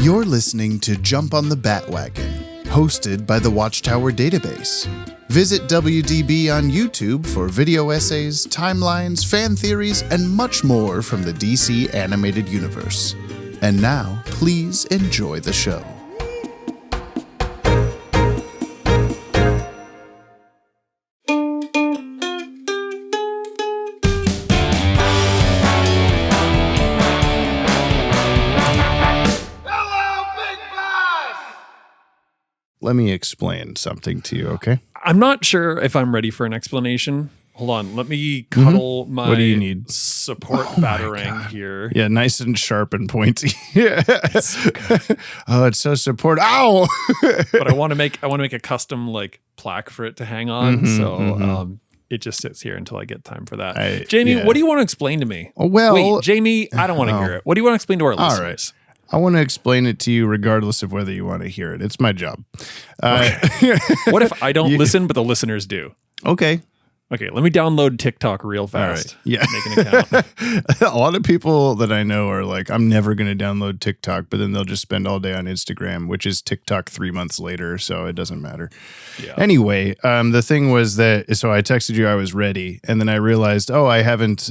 You're listening to Jump on the Bat-Wagon, hosted by the Watchtower Database. Visit WDB on YouTube for video essays, timelines, fan theories, and much more from the DC animated universe. And now, please enjoy the show. Let me explain something to you, okay? I'm not sure if I'm ready for an explanation. Hold on. Let me cuddle my What do you need? support batarang here. Yeah, nice and sharp and pointy. Oh, it's so support. Ow! But I want to make a custom like plaque for it to hang on. It just sits here until I get time for that. Jamie, what do you want to explain to me? Well, wait, Jamie, I don't want to hear it. What do you want to explain to our listeners? All right. I want to explain it to you regardless of whether you want to hear it. It's my job. What if I don't listen, but the listeners do? Okay, let me download TikTok real fast. All right. Yeah. Make an account. A lot of people that I know are like, I'm never going to download TikTok, but then they'll just spend all day on Instagram, which is TikTok 3 months later, so it doesn't matter. Yeah. Anyway, the thing was that, so I texted you I was ready, and then I realized, I haven't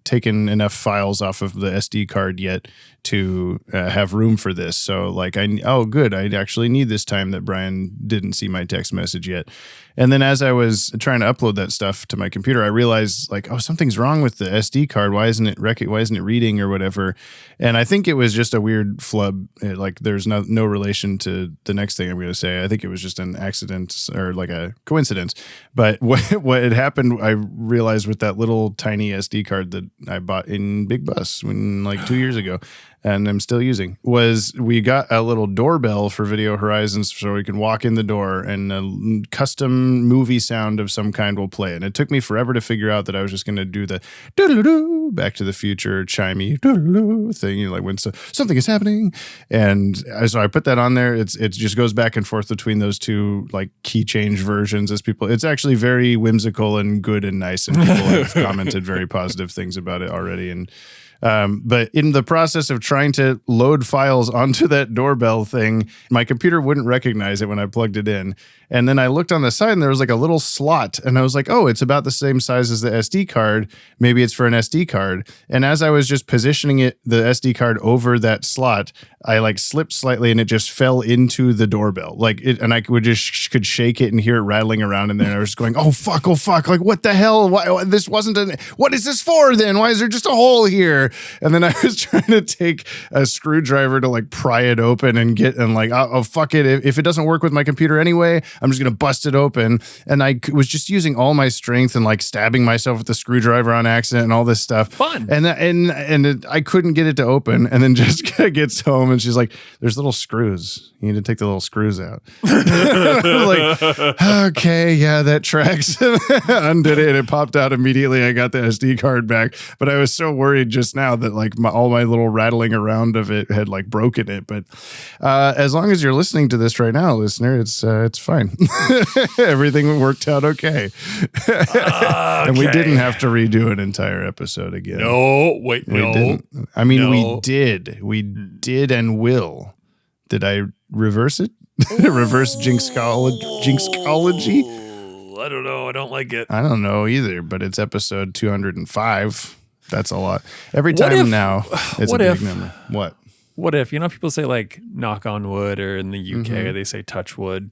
taken enough files off of the SD card yet to have room for this. So like, good. I actually need this time that Brian didn't see my text message yet. And then as I was trying to upload that stuff to my computer, I realized like, something's wrong with the SD card. Why isn't it reading or whatever? And I think it was just a weird flub. Like there's no relation to the next thing I'm going to say. I think it was just an accident or like a coincidence. But what had happened, I realized with that little tiny SD card that I bought in Big Bus like 2 years ago, and I'm still using, was we got a little doorbell for Video Horizons so we can walk in the door and a custom movie sound of some kind will play. And it took me forever to figure out that I was just going to do the doo-doo-doo, Back to the Future chimey doo-doo-doo thing, like when something is happening. And so I put that on there. It just goes back and forth between those two like key change versions as people. It's actually very whimsical and good and nice, and people have commented very positive things about it already. And but in the process of trying to load files onto that doorbell thing, my computer wouldn't recognize it when I plugged it in. And then I looked on the side and there was like a little slot, and I was like, it's about the same size as the SD card. Maybe it's for an SD card. And as I was just positioning the SD card over that slot, I like slipped slightly and it just fell into the doorbell. And I could shake it and hear it rattling around in there. And I was just going, oh fuck. Like, what the hell? Why, what is this for then? Why is there just a hole here? And then I was trying to take a screwdriver to like pry it open and fuck it. If it doesn't work with my computer anyway, I'm just going to bust it open. And I was just using all my strength and like stabbing myself with the screwdriver on accident and all this stuff. Fun. I couldn't get it to open. And then Jessica gets home and she's like, there's little screws. You need to take the little screws out. Like, okay, yeah, that tracks. Undid it. And it popped out immediately. I got the SD card back. But I was so worried just now that like all my little rattling around of it had like broken it. But as long as you're listening to this right now, listener, it's fine. Everything worked out okay. And we didn't have to redo an entire episode again. No, wait, we didn't. I mean, we did and will. Did I reverse it? Reverse jinxology? I don't know. I don't like it. I don't know either, but it's episode 205. That's a lot. Every time now, it's a big number. What if, people say like knock on wood, or in the UK they say touch wood.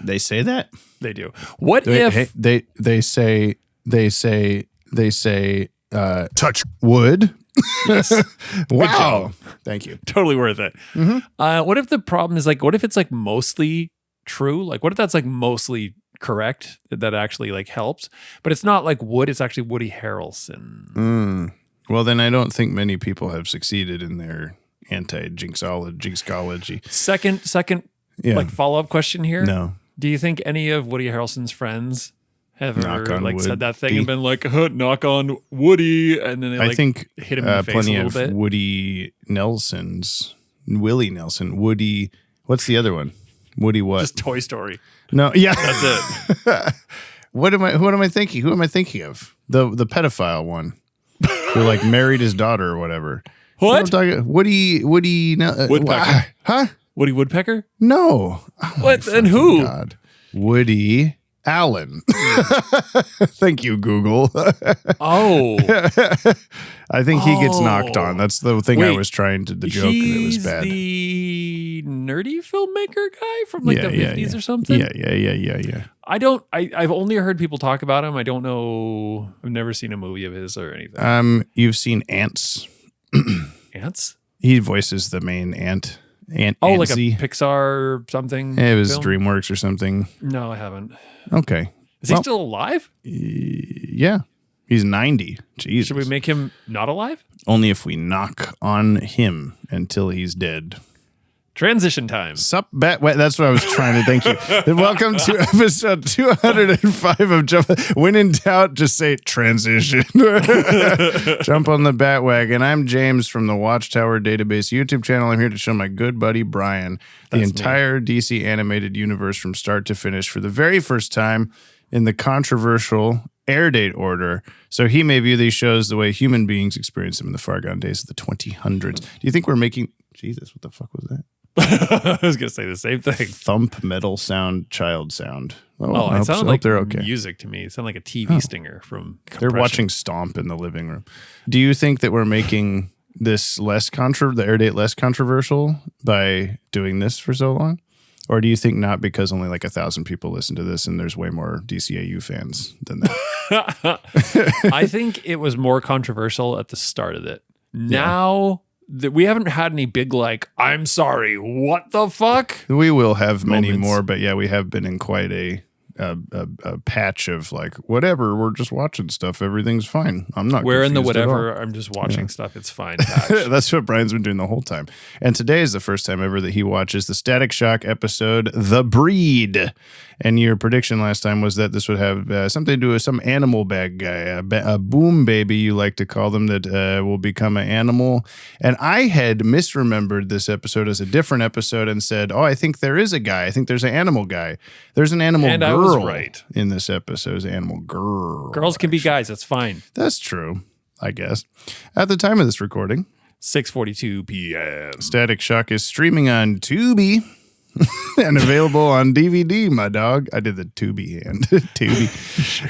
They say that? They do. What if they say touch wood? Yes. Wow. Thank you. Totally worth it. What if the problem is like, what if it's like mostly true? Like, what if that's like mostly correct, that actually like helps, but it's not like wood, it's actually Woody Harrelson? Well, then I don't think many people have succeeded in their jinxology. Second like follow-up question here. No. Do you think any of Woody Harrelson's friends have ever like wood. said that thing and been like, knock on Woody, and then they like hit him in the face plenty a little bit? Woody Nelsons, Willie Nelson, Woody. What's the other one? Woody what? Just Toy Story. No, yeah, that's it. Who am I thinking? Who am I thinking of? The pedophile one who like married his daughter or whatever. What? Woody, no, Woodpecker. Huh? Woody Woodpecker? No. Oh, what? And who? God. Woody Allen. Thank you, Google. Oh. I think he gets knocked on. That's the thing. Wait, I was trying to, the joke, and it was bad. He's the nerdy filmmaker guy from like the 50s or something? Yeah. I've only heard people talk about him. I don't know. I've never seen a movie of his or anything. You've seen Ants. Ants? He voices the main ant. Like a Pixar something? It was film? DreamWorks or something. No, I haven't. Okay. Is he still alive? Yeah. He's 90. Jesus. Should we make him not alive? Only if we knock on him until he's dead. Transition time. That's what I was trying to thank you. And welcome to episode 205 of Jump. When in doubt, just say transition. Jump on the Bat-Wagon. I'm James from the Watchtower Database YouTube channel. I'm here to show my good buddy Brian the entire DC animated universe from start to finish for the very first time in the controversial airdate order, so he may view these shows the way human beings experienced them in the far gone days of the 2000s. Do you think we're making... Jesus, what the fuck was that? I was going to say the same thing. Thump, metal sound, child sound. It sounded like they're okay. music to me. It sounded like a TV stinger from Compression. They're watching Stomp in the living room. Do you think that we're making this the airdate less controversial by doing this for so long? Or do you think not, because only like 1,000 people listen to this and there's way more DCAU fans than that? I think it was more controversial at the start of it. Now that we haven't had any big, like, I'm sorry, what the fuck? We will have many moments. more, but yeah, we have been in quite a patch of like, whatever, we're just watching stuff. Everything's fine. I'm not We're in the confused at all. whatever, I'm just watching stuff. It's fine. Patch. That's what Brian's been doing the whole time. And today is the first time ever that he watches the Static Shock episode, The Breed. And your prediction last time was that this would have something to do with some animal bag guy, a boom baby, you like to call them, that will become an animal. And I had misremembered this episode as a different episode and said, oh, I think there is a guy. I think there's an animal guy. There's an animal and girl I was right. in this episode. There's an animal girl. Girls can be guys. That's fine. That's true, I guess. At the time of this recording, 6:42 p.m. Static Shock is streaming on Tubi. And available on DVD, my dog. I did the Tubi hand. Tubi.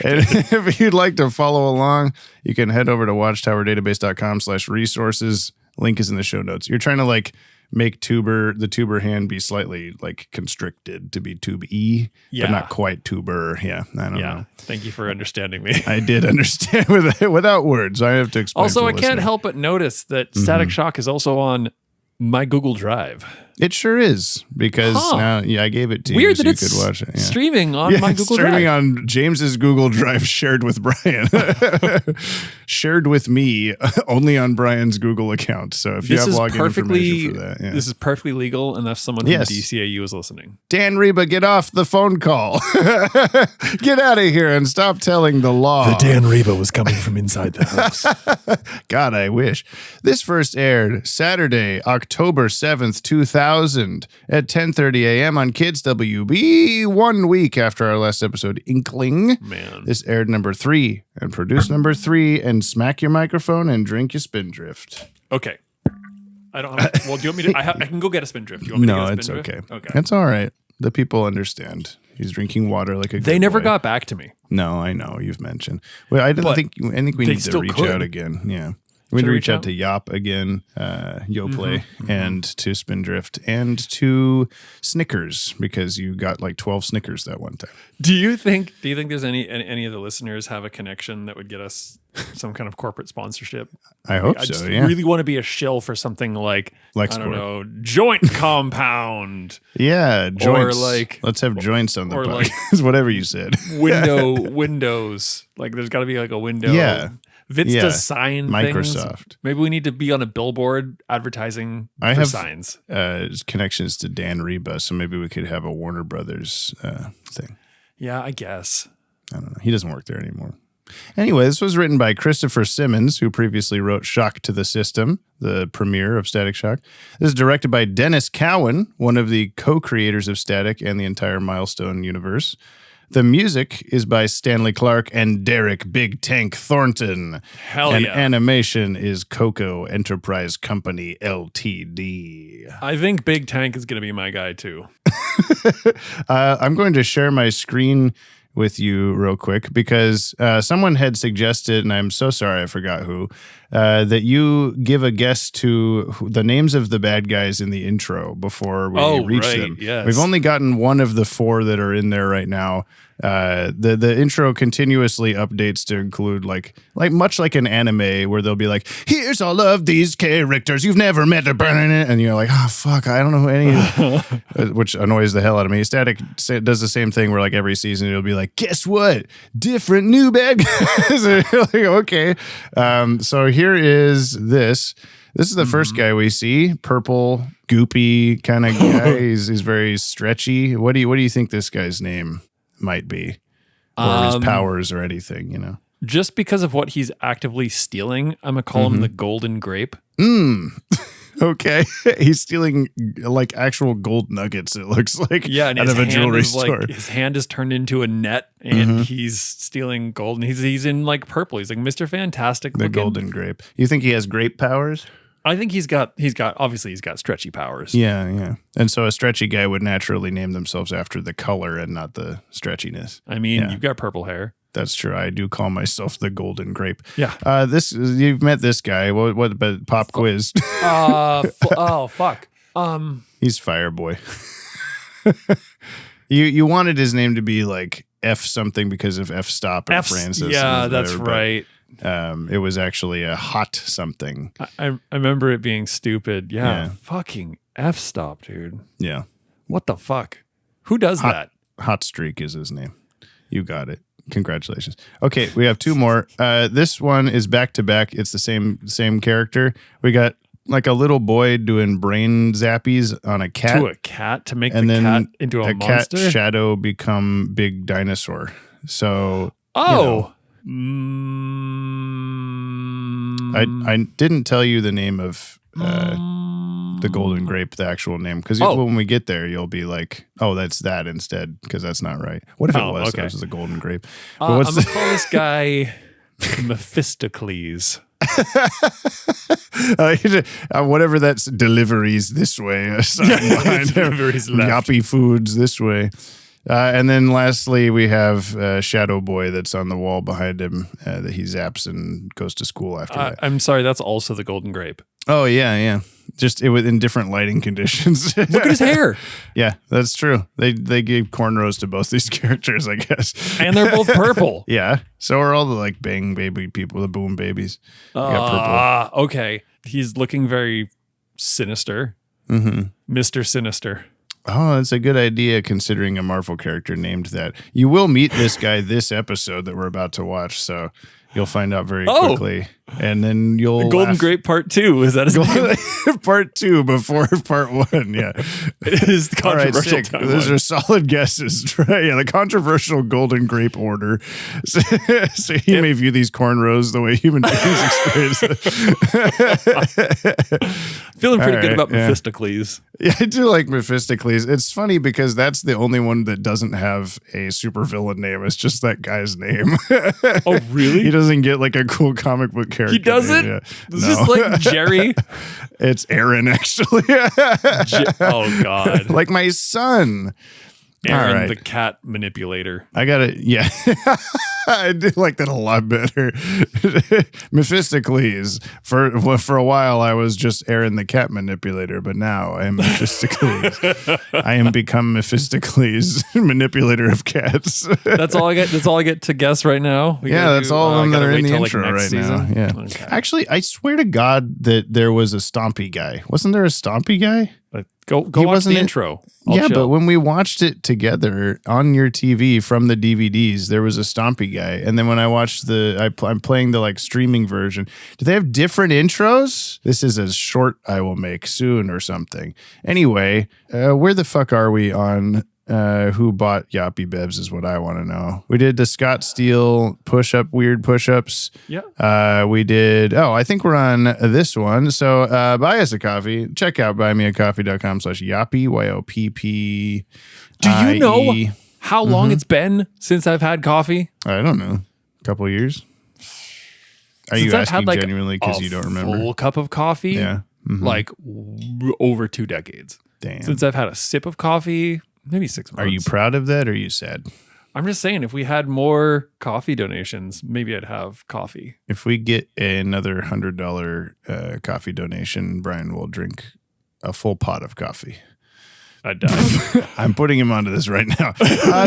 And if you'd like to follow along, you can head over to watchtowerdatabase.com/resources. Link is in the show notes. You're trying to like make the tuber hand be slightly like constricted to be tube-y, but not quite tuber. Yeah, I don't know. Thank you for understanding me. I did understand without words. I have to explain. Also, I can't can't help but notice that Static Shock is also on my Google Drive. It sure is, because now, I gave it to Weird you so that you could watch it. Yeah. Streaming on my Google Drive. Streaming on James's Google Drive shared with Brian. Shared with me only on Brian's Google account. So if you have login information for that. Yeah. This is perfectly legal unless someone from DCAU is listening. Dan Reba, get off the phone call. Get out of here and stop telling the law. The Dan Reba was coming from inside the house. God, I wish. This first aired Saturday, October 7th, 2000 at 10:30 a.m. on Kids WB, 1 week after our last episode, Inkling. Man. This aired number 3 and produced number 3, and smack your microphone and drink your Spindrift. Okay. I don't have, well, do you want me to, I can go get a Spindrift. Do you want me to get a Spindrift? No, it's okay. It's all right. The people understand. He's drinking water like a good They never boy. got back to me. No, I know. You've mentioned. Well, I think we need to reach out again. Yeah. We need to reach out to Yop again, Yoplay, and to Spindrift, and to Snickers, because you got like 12 Snickers that one time. Do you think there's any of the listeners have a connection that would get us some kind of corporate sponsorship? I hope I just so, yeah. really want to be a shill for something like, I don't know, joint compound. Yeah, joints. Or like, let's have joints on the podcast. Whatever you said. Windows. Like there's got to be like a window. Yeah. Vince does sign Microsoft. Things. Maybe we need to be on a billboard advertising for signs. Connections to Dan Reba, so maybe we could have a Warner Brothers thing. Yeah, I guess. I don't know. He doesn't work there anymore. Anyway, this was written by Christopher Simmons, who previously wrote Shock to the System, the premiere of Static Shock. This is directed by Dennis Cowan, one of the co-creators of Static and the entire Milestone universe. The music is by Stanley Clark and Derek Big Tank Thornton. Hell and yeah. Animation is Coco Enterprise Company Ltd. I think Big Tank is going to be my guy too. I'm going to share my screen with you real quick because someone had suggested, and I'm so sorry I forgot who, that you give a guess to the names of the bad guys in the intro before we reach them. Yes. We've only gotten one of the 4 that are in there right now. The intro continuously updates to include like much like an anime where they'll be like, here's all of these characters you've never met, and you're like, oh fuck, I don't know any, which annoys the hell out of me. Static does the same thing where like every season it'll be like, guess what, different new bad guys. And you're like, okay, so here is this is the first guy we see, purple goopy kind of guy. He's very stretchy. What do you think this guy's name might be, or his powers or anything, you know? Just because of what he's actively stealing, I'm gonna call him the Golden Grape. Okay. He's stealing like actual gold nuggets, it looks like, and out of a jewelry store. Like, his hand is turned into a net and he's stealing gold, and he's in like purple. He's like Mr. Fantastic the looking. Golden Grape. You think he has grape powers? I think he's got obviously he's got stretchy powers. Yeah. And so a stretchy guy would naturally name themselves after the color and not the stretchiness. I mean, you've got purple hair. That's true. I do call myself the Golden Grape. Yeah. You've met this guy. What but pop quiz? Oh fuck. He's Fireboy. You wanted his name to be like F something because of F stop and Francis. Yeah, that's right. It was actually a hot something. I remember it being stupid. Yeah. Fucking F stop, dude. Yeah. What the fuck? Who does that? Hot Streak is his name. You got it. Congratulations. Okay, we have 2 more. This one is back to back. It's the same character. We got like a little boy doing brain zappies on a cat. To a cat to make the cat into a monster? Cat shadow become big dinosaur. So I didn't tell you the name of the Golden Grape, the actual name, because when we get there, you'll be like, "Oh, that's that instead," because that's not right. What if it was? Okay. That was the Golden Grape. I'm gonna call this guy Mephistocles. Whatever that's deliveries this way. Deliveries left. Yoppie Foods this way. And then lastly, we have Shadow Boy that's on the wall behind him that he zaps and goes to school after that. I'm sorry, that's also the Golden Grape. Oh, yeah. Just it was in different lighting conditions. Look at his hair. Yeah, that's true. They gave cornrows to both these characters, I guess. And they're both purple. Yeah. So are all the like bang baby people, the boom babies. Got purple. Okay. He's looking very sinister. Mr. Sinister. Oh, that's a good idea considering a Marvel character named that. You will meet this guy this episode that we're about to watch, so you'll find out very quickly. And then you'll Golden Grape Part 2. Is that his name? Part 2 before Part 1, yeah. It is the controversial timeline. Those are solid guesses, right? Yeah, the controversial Golden Grape order. So you may view these cornrows the way human beings experience it. Feeling pretty good about Mephistocles. Yeah, I do like Mephistocles. It's funny because that's the only one that doesn't have a supervillain name. It's just that guy's name. Oh, really? He doesn't get like a cool comic book character. He doesn't? Yeah. Is this like Jerry? It's Aaron, actually. Oh, God. Like my son. Aaron, the cat manipulator. I got it. Yeah. I do like that a lot better. Mephistocles. For a while, I was just Aaron the cat manipulator, but now I am Mephistocles. I am become Mephistocles, manipulator of cats. That's all I get. That's all I get to guess right now. That's all of them that are in the intro right now. Yeah. Okay. Actually, I swear to God that there was a Stompy guy. Wasn't there a Stompy guy? Go watch the intro. But when we watched it together on your TV from the DVDs, there was a Stompy guy. And then when I watched I'm playing the like streaming version. Do they have different intros? This is a short I will make soon or something. Anyway, where the fuck are we on who bought Yoppie Bebs is what I want to know. We did the Scott Steele weird push-ups. Yeah. We did, I think we're on this one. So buy us a coffee. Check out buymeacoffee.com/Yoppie, YOPP. Do you know how long it's been since I've had coffee? I don't know. A couple of years. Are Since you I've asking had genuinely because you don't remember? Full cup of coffee? Yeah. Like over 2 decades. Damn. Since I've had a sip of coffee, maybe 6 months. Are you proud of that or are you sad? I'm just saying, if we had more coffee donations, maybe I'd have coffee. If we get another $100 coffee donation, Brian will drink a full pot of coffee. I'd die. I'm putting him onto this right now.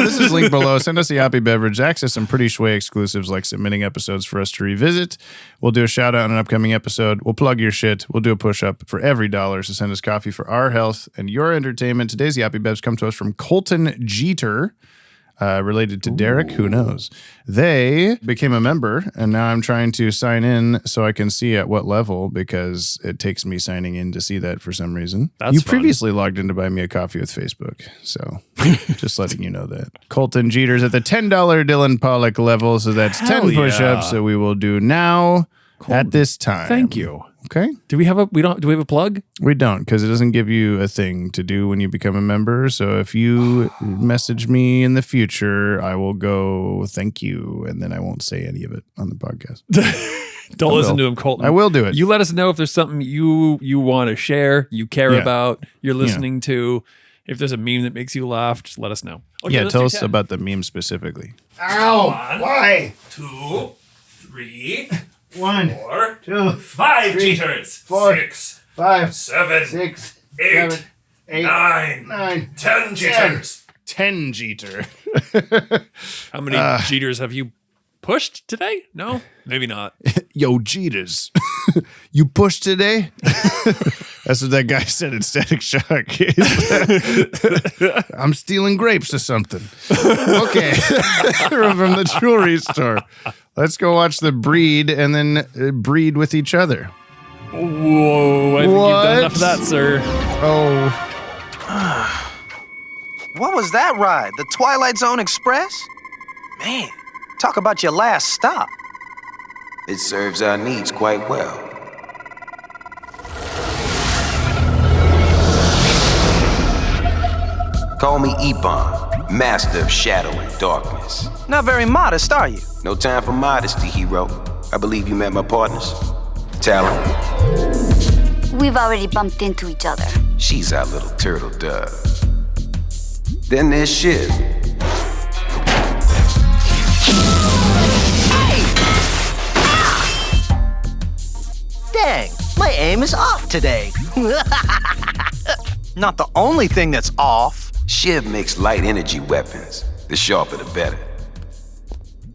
This is linked below. Send us a Yoppie beverage. Access some pretty shway exclusives like submitting episodes for us to revisit. We'll do a shout out on an upcoming episode. We'll plug your shit. We'll do a push up for every $1. So send us coffee for our health and your entertainment. Today's Yoppie Bevs come to us from Colton Jeter. Related to Derek, who knows? They became a member, and now I'm trying to sign in so I can see at what level, because it takes me signing in to see that for some reason. You previously logged in to buy me a coffee with Facebook, so just letting you know that. Colton Jeter's at the $10 Dylan Pollock level, so that's 10 push-ups that we will do now at this time. Thank you. Okay. Do we have a plug? We don't, because it doesn't give you a thing to do when you become a member. So if you message me in the future, I will go thank you, and then I won't say any of it on the podcast. Don't listen to him, Colton. I will do it. You let us know if there's something you want to share, you care about, you're listening to. If there's a meme that makes you laugh, just let us know. Okay, tell us about the meme specifically. Ow! Why? 2, 3, 1, 4, 2, 5 Jeters. 4, 6, 5, 7, 6, 8, 7, 8, 9, 9, 10 Jeters. 10 Jeter. How many Jeters have you pushed today? No? Maybe not. Yo, Jeters. You pushed today? That's what that guy said in Static Shock. I'm stealing grapes or something. Okay. From the jewelry store. Let's go watch the breed and then breed with each other. Whoa, I think you've done enough of that, sir. Oh. What was that ride? The Twilight Zone Express? Man, talk about your last stop. It serves our needs quite well. Call me Ebon, master of shadow and darkness. Not very modest, are you? No time for modesty, hero. I believe you met my partners. Talon. We've already bumped into each other. She's our little turtle dove. Then there's Shiv. Dang, my aim is off today. Not the only thing that's off. Shiv makes light energy weapons. The sharper the better.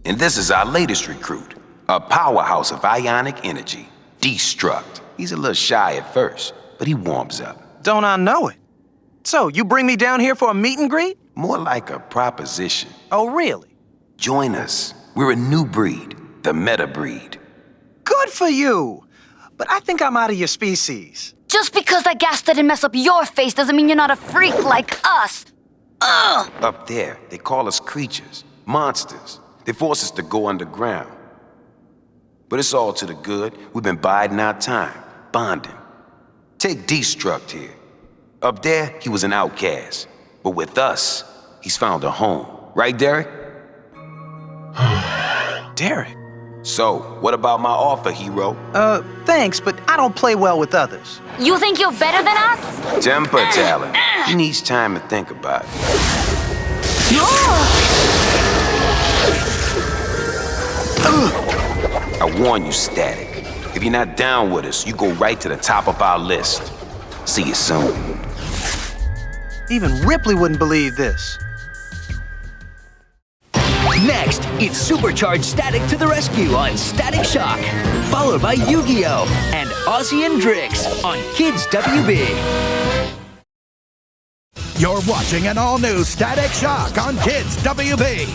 And this is our latest recruit, a powerhouse of ionic energy, Destruct. He's a little shy at first, but he warms up. Don't I know it? So, you bring me down here for a meet and greet? More like a proposition. Oh, really? Join us. We're a new breed, the meta breed. Good for you. But I think I'm out of your species. Just because that gas didn't mess up your face doesn't mean you're not a freak like us. Ugh! Up there, they call us creatures, monsters. They force us to go underground. But it's all to the good. We've been biding our time, bonding. Take Destruct here. Up there, he was an outcast. But with us, he's found a home. Right, Derek? Derek? So, what about my offer, hero? Thanks, but I don't play well with others. You think you're better than us? Temper, Talon. He needs time to think about it. I warn you, Static. If you're not down with us, you go right to the top of our list. See you soon. Even Ripley wouldn't believe this. Next, it's Supercharged Static to the rescue on Static Shock, followed by Yu-Gi-Oh! And Ozzy and Drix on Kids WB. You're watching an all-new Static Shock on Kids WB.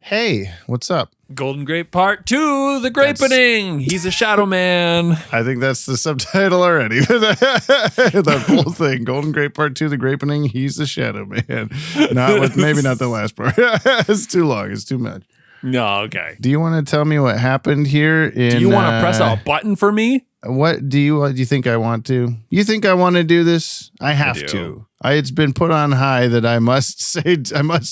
Hey, what's up? Golden Grape Part 2, The Grapening. He's a shadow man. I think that's the subtitle already. The full thing. Golden Grape Part 2, The Grapening. He's the shadow man. Maybe not the last part. It's too long. It's too much. No, okay. Do you want to tell me what happened here? Do you want to press a button for me? What do you think I want to? You think I want to do this? I have to. It's been put on high that I must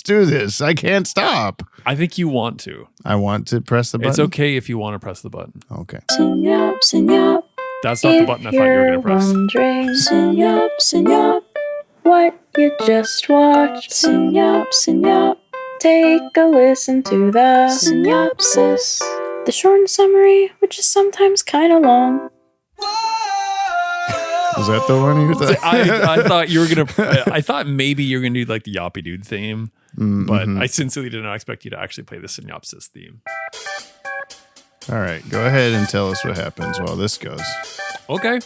do this. I can't stop. I think you want to. I want to press the button. It's okay if you want to press the button. Okay. Senyap. That's not the button I thought you were going to press. Wondering, Senyap. What you just watched. Senyap. Take a listen to the synopsis. The short summary, which is sometimes kind of long. Was that the one you thought? I thought you were gonna. I thought maybe you were gonna do like the Yoppie Dude theme, but I sincerely did not expect you to actually play the synopsis theme. All right, go ahead and tell us what happens while this goes. Okay.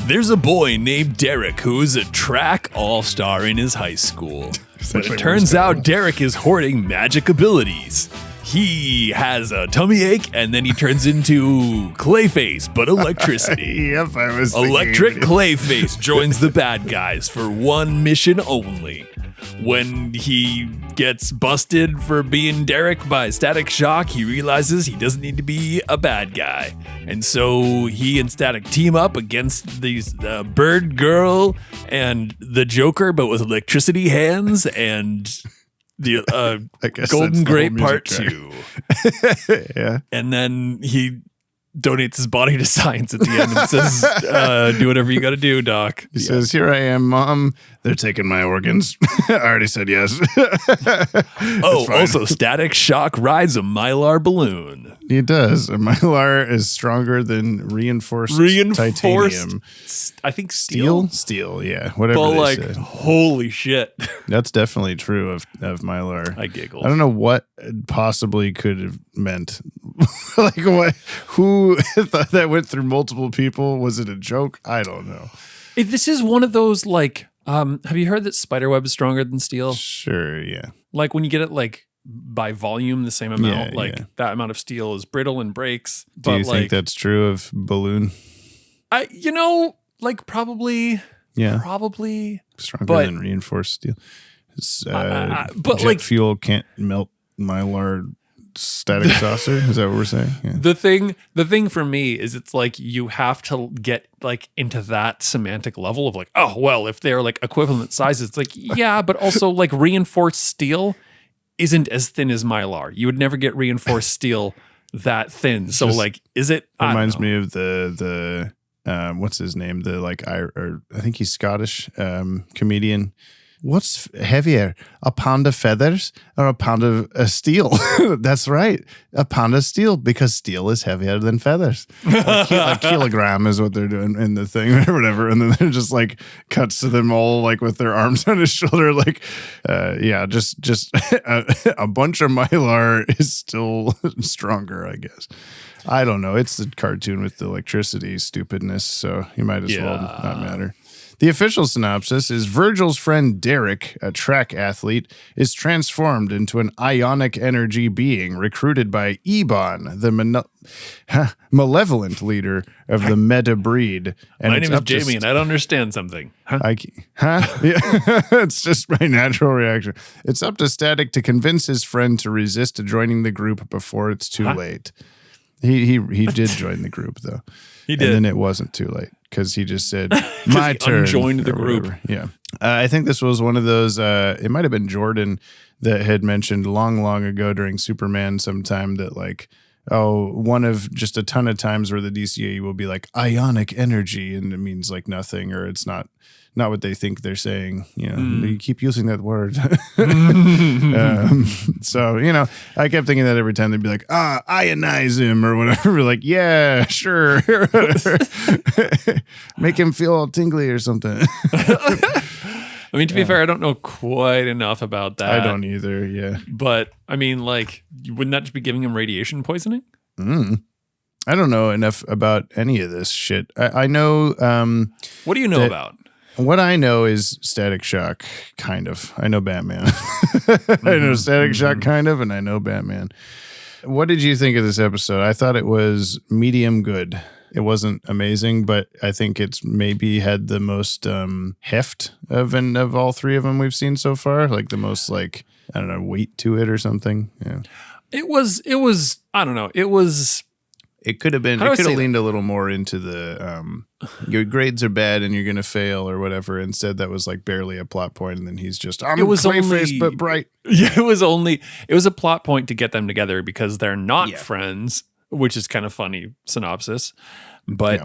There's a boy named Derek who is a track all-star in his high school. But it turns out Derek is hoarding magic abilities. He has a tummy ache, and then he turns into Clayface, but electricity. Yep, I was Electric Clayface joins the bad guys for one mission only. When he gets busted for being Derek by Static Shock, he realizes he doesn't need to be a bad guy. And so he and Static team up against these Bird Girl and the Joker, but with electricity hands, and the Golden Grape Part 2. Yeah. And then he donates his body to science at the end and says, do whatever you got to do, Doc. He says, here I am, Mom. They're taking my organs. I already said yes. Also, Static Shock rides a Mylar balloon. He does. A Mylar is stronger than reinforced titanium. I think steel? Steel, yeah. Whatever but they like, said. holy shit. That's definitely true of Mylar. I giggled. I don't know what possibly could have meant. Like what? Who thought that went through multiple people? Was it a joke? I don't know. This is one of those like, have you heard that spiderweb is stronger than steel? Sure, yeah. Like when you get it like by volume, the same amount, that amount of steel is brittle and breaks. Do you think that's true of balloon? Probably. Yeah. Probably. Stronger than reinforced steel. But jet fuel can't melt Mylar static saucer. Is that what we're saying? Yeah. The thing for me is it's like you have to get like into that semantic level of like, oh well, if they're like equivalent sizes, it's like yeah, but also like reinforced steel isn't as thin as Mylar. You would never get reinforced steel that thin. So like, is it? Reminds me of the what's his name? The like I think he's Scottish comedian. What's heavier, a pound of feathers or a pound of steel? That's right, a pound of steel, because steel is heavier than feathers. A kilogram is what they're doing in the thing or whatever. And then they're just like cuts to them all like with their arms on his shoulder. Like, just a bunch of Mylar is still stronger, I guess. I don't know. It's the cartoon with the electricity stupidness, so you might as well not matter. The official synopsis is Virgil's friend Derek, a track athlete, is transformed into an ionic energy being recruited by Ebon, the malevolent leader of the meta breed. And my name is Jamie, and I don't understand something. Yeah. It's just my natural reaction. It's up to Static to convince his friend to resist joining the group before it's too late. He did join the group, though. He did. And then it wasn't too late because he just said, my turn. Joined the group. Whatever. Yeah. I think this was one of those, it might have been Jordan that had mentioned long ago during Superman sometime that like, one of just a ton of times where the DCA will be like ionic energy and it means like nothing, or it's not what they think they're saying. You know, you keep using that word. So, I kept thinking that every time they'd be like, ionize him or whatever. We're like, yeah, sure. Make him feel all tingly or something. I mean, to be fair, I don't know quite enough about that. I don't either, yeah. But, I mean, like, wouldn't that just be giving him radiation poisoning? I don't know enough about any of this shit. I know... what do you know about? What I know is Static Shock, kind of. I know Batman. I know Static Shock, kind of, and I know Batman. What did you think of this episode? I thought it was medium good. It wasn't amazing, but I think it's maybe had the most heft of all three of them we've seen so far. Like the most, like, I don't know, weight to it or something. Yeah. It was. I don't know. It was. It could have been. It could have leaned a little more into the your grades are bad and you're gonna fail or whatever. Instead, that was like barely a plot point, and then he's just clay-faced but bright. Yeah, it was a plot point to get them together because they're not friends, which is kind of funny synopsis. But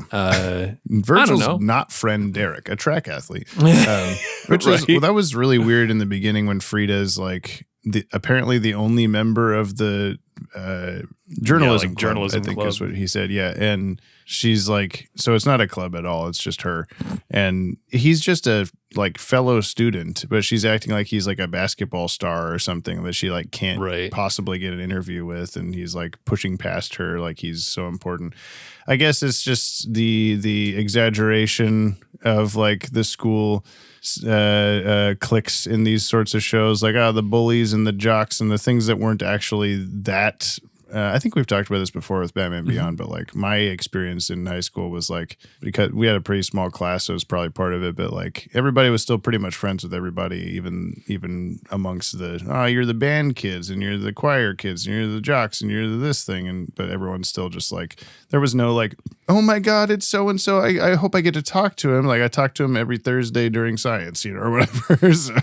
Virgil's not friend Derek, a track athlete, which that was really weird in the beginning when Frida's like apparently the only member of the journalism club, I think is what he said. Yeah, and she's like, so it's not a club at all. It's just her, and he's just a like fellow student, but she's acting like he's like a basketball star or something that she like can't possibly get an interview with, and he's like pushing past her like he's so important. I guess it's just the exaggeration of like the school cliques in these sorts of shows, like the bullies and the jocks and the things that weren't actually that. I think we've talked about this before with Batman Beyond, but like my experience in high school was like, because we had a pretty small class, so it was probably part of it, but like everybody was still pretty much friends with everybody, even amongst you're the band kids and you're the choir kids and you're the jocks and you're this thing, but everyone's still just like, there was no like, oh my God, it's so and so. I hope I get to talk to him. Like I talk to him every Thursday during science, or whatever. So,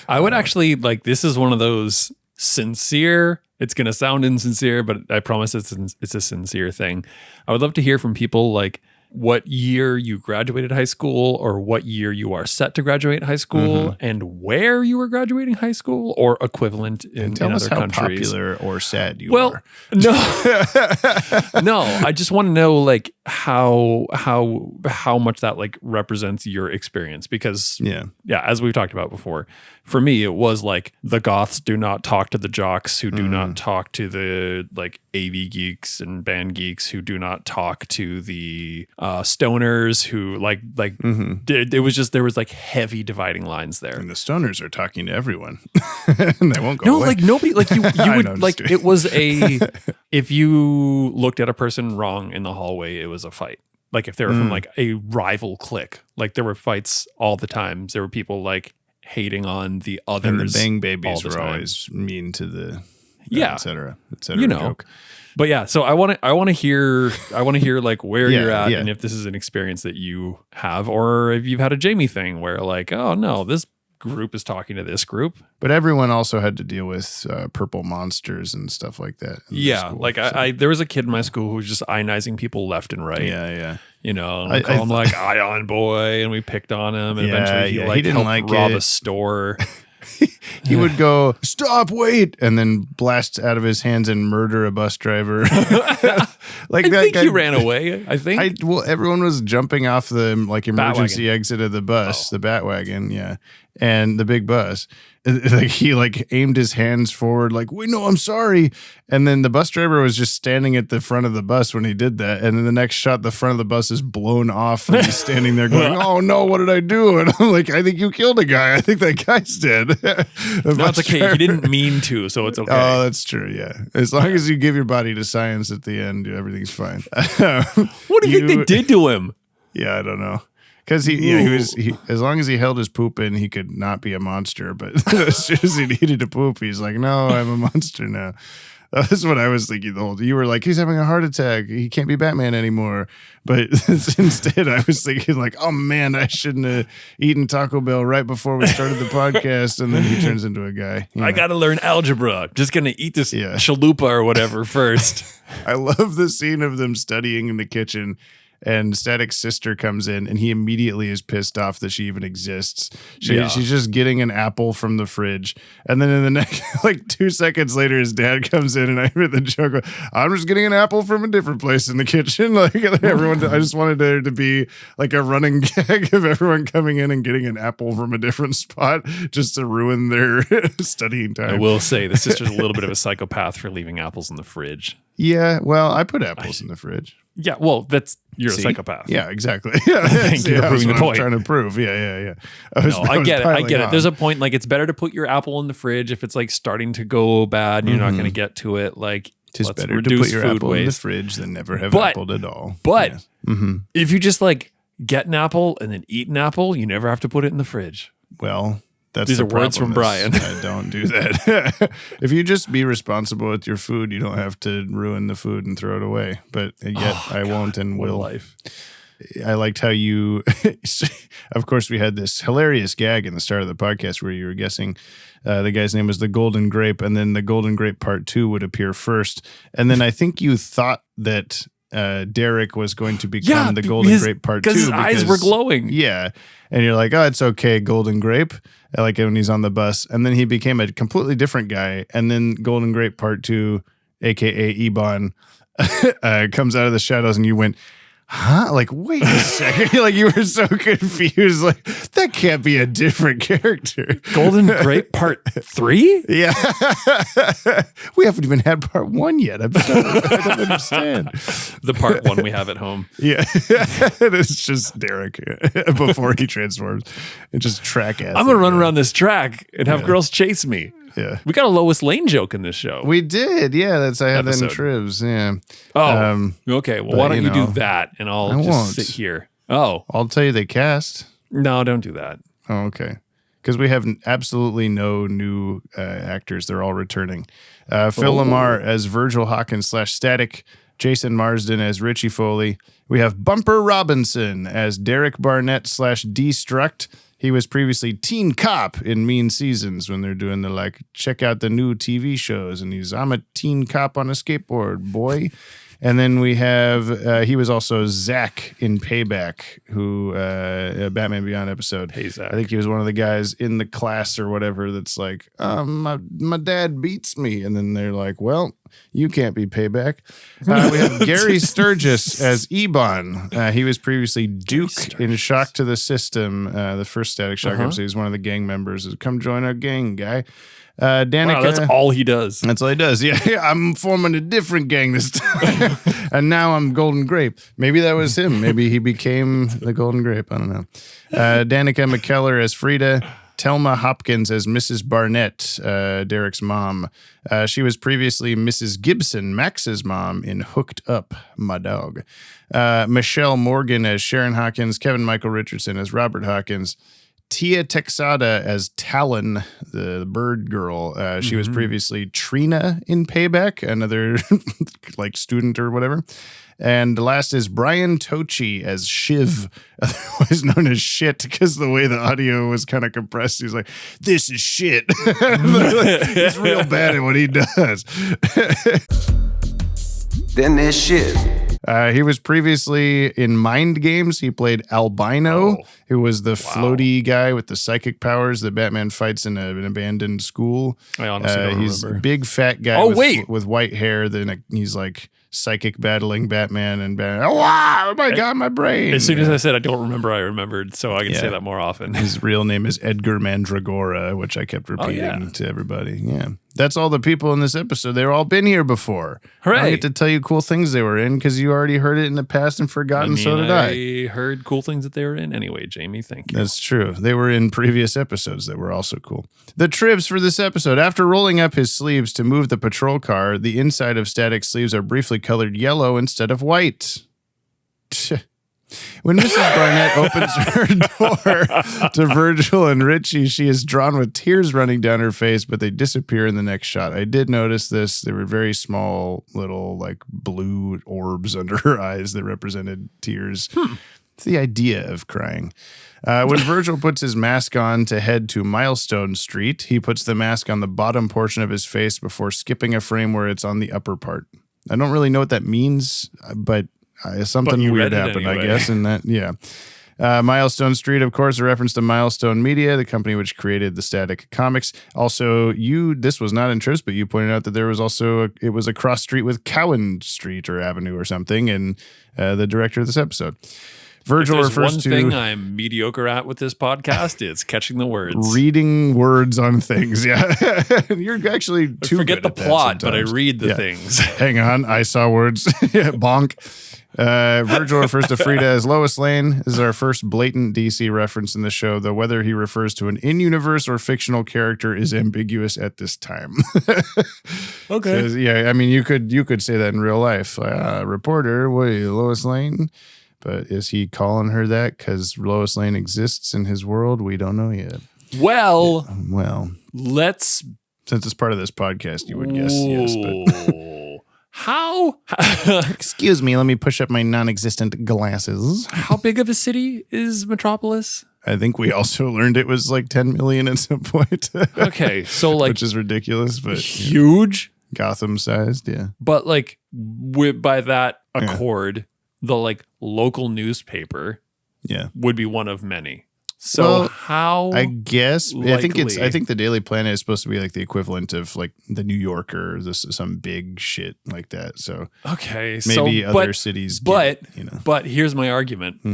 I would actually like, this is one of those sincere. It's going to sound insincere, but I promise it's a sincere thing. I would love to hear from people like what year you graduated high school or what year you are set to graduate high school and where you were graduating high school or equivalent in other countries. Popular or sad you are. No, I just want to know like how much that like represents your experience because as we've talked about before, for me it was like the goths do not talk to the jocks who do not talk to the like AV geeks and band geeks who do not talk to the stoners who like it was just, there was like heavy dividing lines there. And the stoners are talking to everyone and they won't go away. Like nobody, like you would like, it was if you looked at a person wrong in the hallway, it was a fight. Like if they were from like a rival clique, like there were fights all the time. There were people like hating on the others. And the Bang Babies were always mean to the et cetera, joke. But yeah, so I want to hear like where you're at and if this is an experience that you have or if you've had a Jamie thing where like, oh no, this group is talking to this group. But everyone also had to deal with purple monsters and stuff like that. Yeah, school, like so. there was a kid in my school who was just ionizing people left and right. Yeah. And we call him like Ion Boy, and we picked on him, and eventually he didn't helped rob a store. He would go, stop, wait, and then blast out of his hands and murder a bus driver. Like I think he ran away. I think. Everyone was jumping off the like emergency Bat-Wagon. exit of the bus, the Bat-Wagon, and the big bus. Like he like aimed his hands forward, like, wait, no, I'm sorry. And then the bus driver was just standing at the front of the bus when he did that. And then the next shot, the front of the bus is blown off and he's standing there going, oh no, what did I do? And I'm like, I think you killed a guy. I think that guy's dead. No, it's okay. He didn't mean to, so it's okay. Oh, that's true. Yeah. As long as you give your body to science at the end, everything's fine. What do you think they did to him? Yeah, I don't know. Because he was as long as he held his poop in, he could not be a monster. But as soon as he needed to poop, he's like, no, I'm a monster now. That's what I was thinking the whole time. You were like, he's having a heart attack. He can't be Batman anymore. But instead, I was thinking like, oh man, I shouldn't have eaten Taco Bell right before we started the podcast. And then he turns into a guy. I got to learn algebra. Just going to eat this chalupa or whatever first. I love the scene of them studying in the kitchen. And Static's sister comes in and he immediately is pissed off that she even exists. She's just getting an apple from the fridge. And then in the next, like 2 seconds later, his dad comes in and I hear the joke, I'm just getting an apple from a different place in the kitchen. Like everyone, I just wanted there to be like a running gag of everyone coming in and getting an apple from a different spot just to ruin their studying time. I will say the sister's a little bit of a psychopath for leaving apples in the fridge. Yeah, well, I put apples in the fridge. Yeah, well, you're a psychopath. Yeah, exactly. Yeah, thank you for proving the point. I'm trying to prove. Yeah. I get it. There's a point like it's better to put your apple in the fridge if it's like starting to go bad and you're not going to get to it. Like it's better to put your apple in the fridge than never have appled at all. But if you just like get an apple and then eat an apple, you never have to put it in the fridge. Well, That's These the are words from problem is, Brian. don't do that. If you just be responsible with your food, you don't have to ruin the food and throw it away. But yet I won't and will. Life. I liked how you, of course, we had this hilarious gag in the start of the podcast where you were guessing the guy's name was the Golden Grape, and then the Golden Grape Part 2 would appear first. And then I think you thought that Derek was going to become the Golden Grape Part 2 because his eyes were glowing. Yeah. And you're like, oh, it's okay, Golden Grape. I like it when he's on the bus. And then he became a completely different guy. And then Golden Grape Part 2, a.k.a. Ebon, comes out of the shadows and you went, huh? Like, wait a second. Like, you were so confused. Like, that can't be a different character. Golden Grape Part 3? Yeah. We haven't even had Part 1 yet. I don't understand. The Part 1 we have at home. Yeah. It's just Derek before he transforms and just track at. I'm going to run around this track and have girls chase me. Yeah. We got a Lois Lane joke in this show. We did. Yeah. I had that in Episode. Trivs. Yeah. Oh, okay. Well, why don't you do that and I'll just won't. sit here. Oh. I'll tell you they cast. No, don't do that. Oh, okay. Because we have absolutely no new actors. They're all returning. Phil Lamar as Virgil Hawkins / Static. Jason Marsden as Richie Foley. We have Bumper Robinson as Derek Barnett / Destruct. He was previously Teen Cop in Mean Seasons when they're doing the like, check out the new TV shows. And I'm a teen cop on a skateboard, boy. And then we have, he was also Zach in Payback, who, Batman Beyond episode. Hey, Zach. I think he was one of the guys in the class or whatever that's like, my dad beats me. And then they're like, well, you can't be Payback. We have Gary Sturgis as Ebon. He was previously Duke in Shock to the System, the first Static Shock episode. He's one of the gang members. Come join our gang, guy. Danica, wow, that's all he does. That's all he does. Yeah, I'm forming a different gang this time. And now I'm Golden Grape. Maybe that was him. Maybe he became the Golden Grape. I don't know. Danica McKellar as Frida. Telma Hopkins as Mrs. Barnett, Derek's mom. She was previously Mrs. Gibson, Max's mom, in Hooked Up, My Dog. Michelle Morgan as Sharon Hawkins. Kevin Michael Richardson as Robert Hawkins. Tia Texada as Talon, the bird girl. She was previously Trina in Payback, another like student or whatever. And the last is Brian Tochi as Shiv, otherwise known as Shit, because the way the audio was kind of compressed. He's like, this is shit. He's real bad at what he does. Then there's Shiv. He was previously in Mind Games. He played Albino, who was the floaty guy with the psychic powers that Batman fights in an abandoned school. I honestly don't he's remember. a big fat guy with white hair. Then he's like psychic battling Batman and Batman. Oh my God, my brain. As soon as I said I don't remember, I remembered, so I can say that more often. His real name is Edgar Mandragora, which I kept repeating to everybody. Yeah. That's all the people in this episode. They've all been here before. Hooray. I don't get to tell you cool things they were in because you already heard it in the past and forgotten, so did I. I heard cool things that they were in. Anyway, Jamie, thank you. That's true. They were in previous episodes that were also cool. The trivs for this episode. After rolling up his sleeves to move the patrol car, the inside of Static's sleeves are briefly colored yellow instead of white. When Mrs. Barnett opens her door to Virgil and Richie, she is drawn with tears running down her face, but they disappear in the next shot. I did notice this. There were very small little like blue orbs under her eyes that represented tears. It's the idea of crying. When Virgil puts his mask on to head to Milestone Street, he puts the mask on the bottom portion of his face before skipping a frame where it's on the upper part. I don't really know what that means, but something weird happened, anyway. I guess, in that, yeah. Milestone Street, of course, a reference to Milestone Media, the company which created the Static comics. Also, this was not in Trips, but you pointed out that there was also, it was a cross street with Cowan Street or Avenue or something, and the director of this episode. Virgil refers one to thing I'm mediocre at with this podcast, it's catching the words. Reading words on things. Yeah. You're actually too forget good the at plot, that but I sometimes. read the things. Hang on. I saw words. Bonk. Virgil refers to Frida as Lois Lane. This is our first blatant DC reference in the show, though whether he refers to an in-universe or fictional character is ambiguous at this time. Okay. Yeah, I mean, you could say that in real life. Reporter, what are you, Lois Lane? But is he calling her that because Lois Lane exists in his world? We don't know yet. Well, since it's part of this podcast, you would guess yes. But how? Excuse me, let me push up my non-existent glasses. How big of a city is Metropolis? I think we also learned it was like 10 million at some point. Okay, so like, which is ridiculous, but huge, Gotham sized, yeah. But like, by that accord, the like local newspaper, would be one of many. So how? I guess likely? I think the Daily Planet is supposed to be like the equivalent of like the New Yorker, some big shit like that. So okay, maybe other cities, but here's my argument: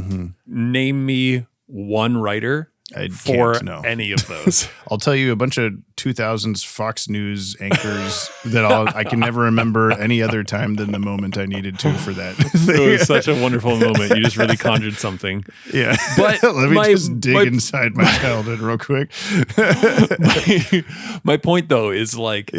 name me one writer for any of those. I'll tell you a bunch of 2000s Fox News anchors that I can never remember any other time than the moment I needed to for that. It was such a wonderful moment. You just really conjured something. Yeah. But let me just dig inside my childhood real quick. my point though is like,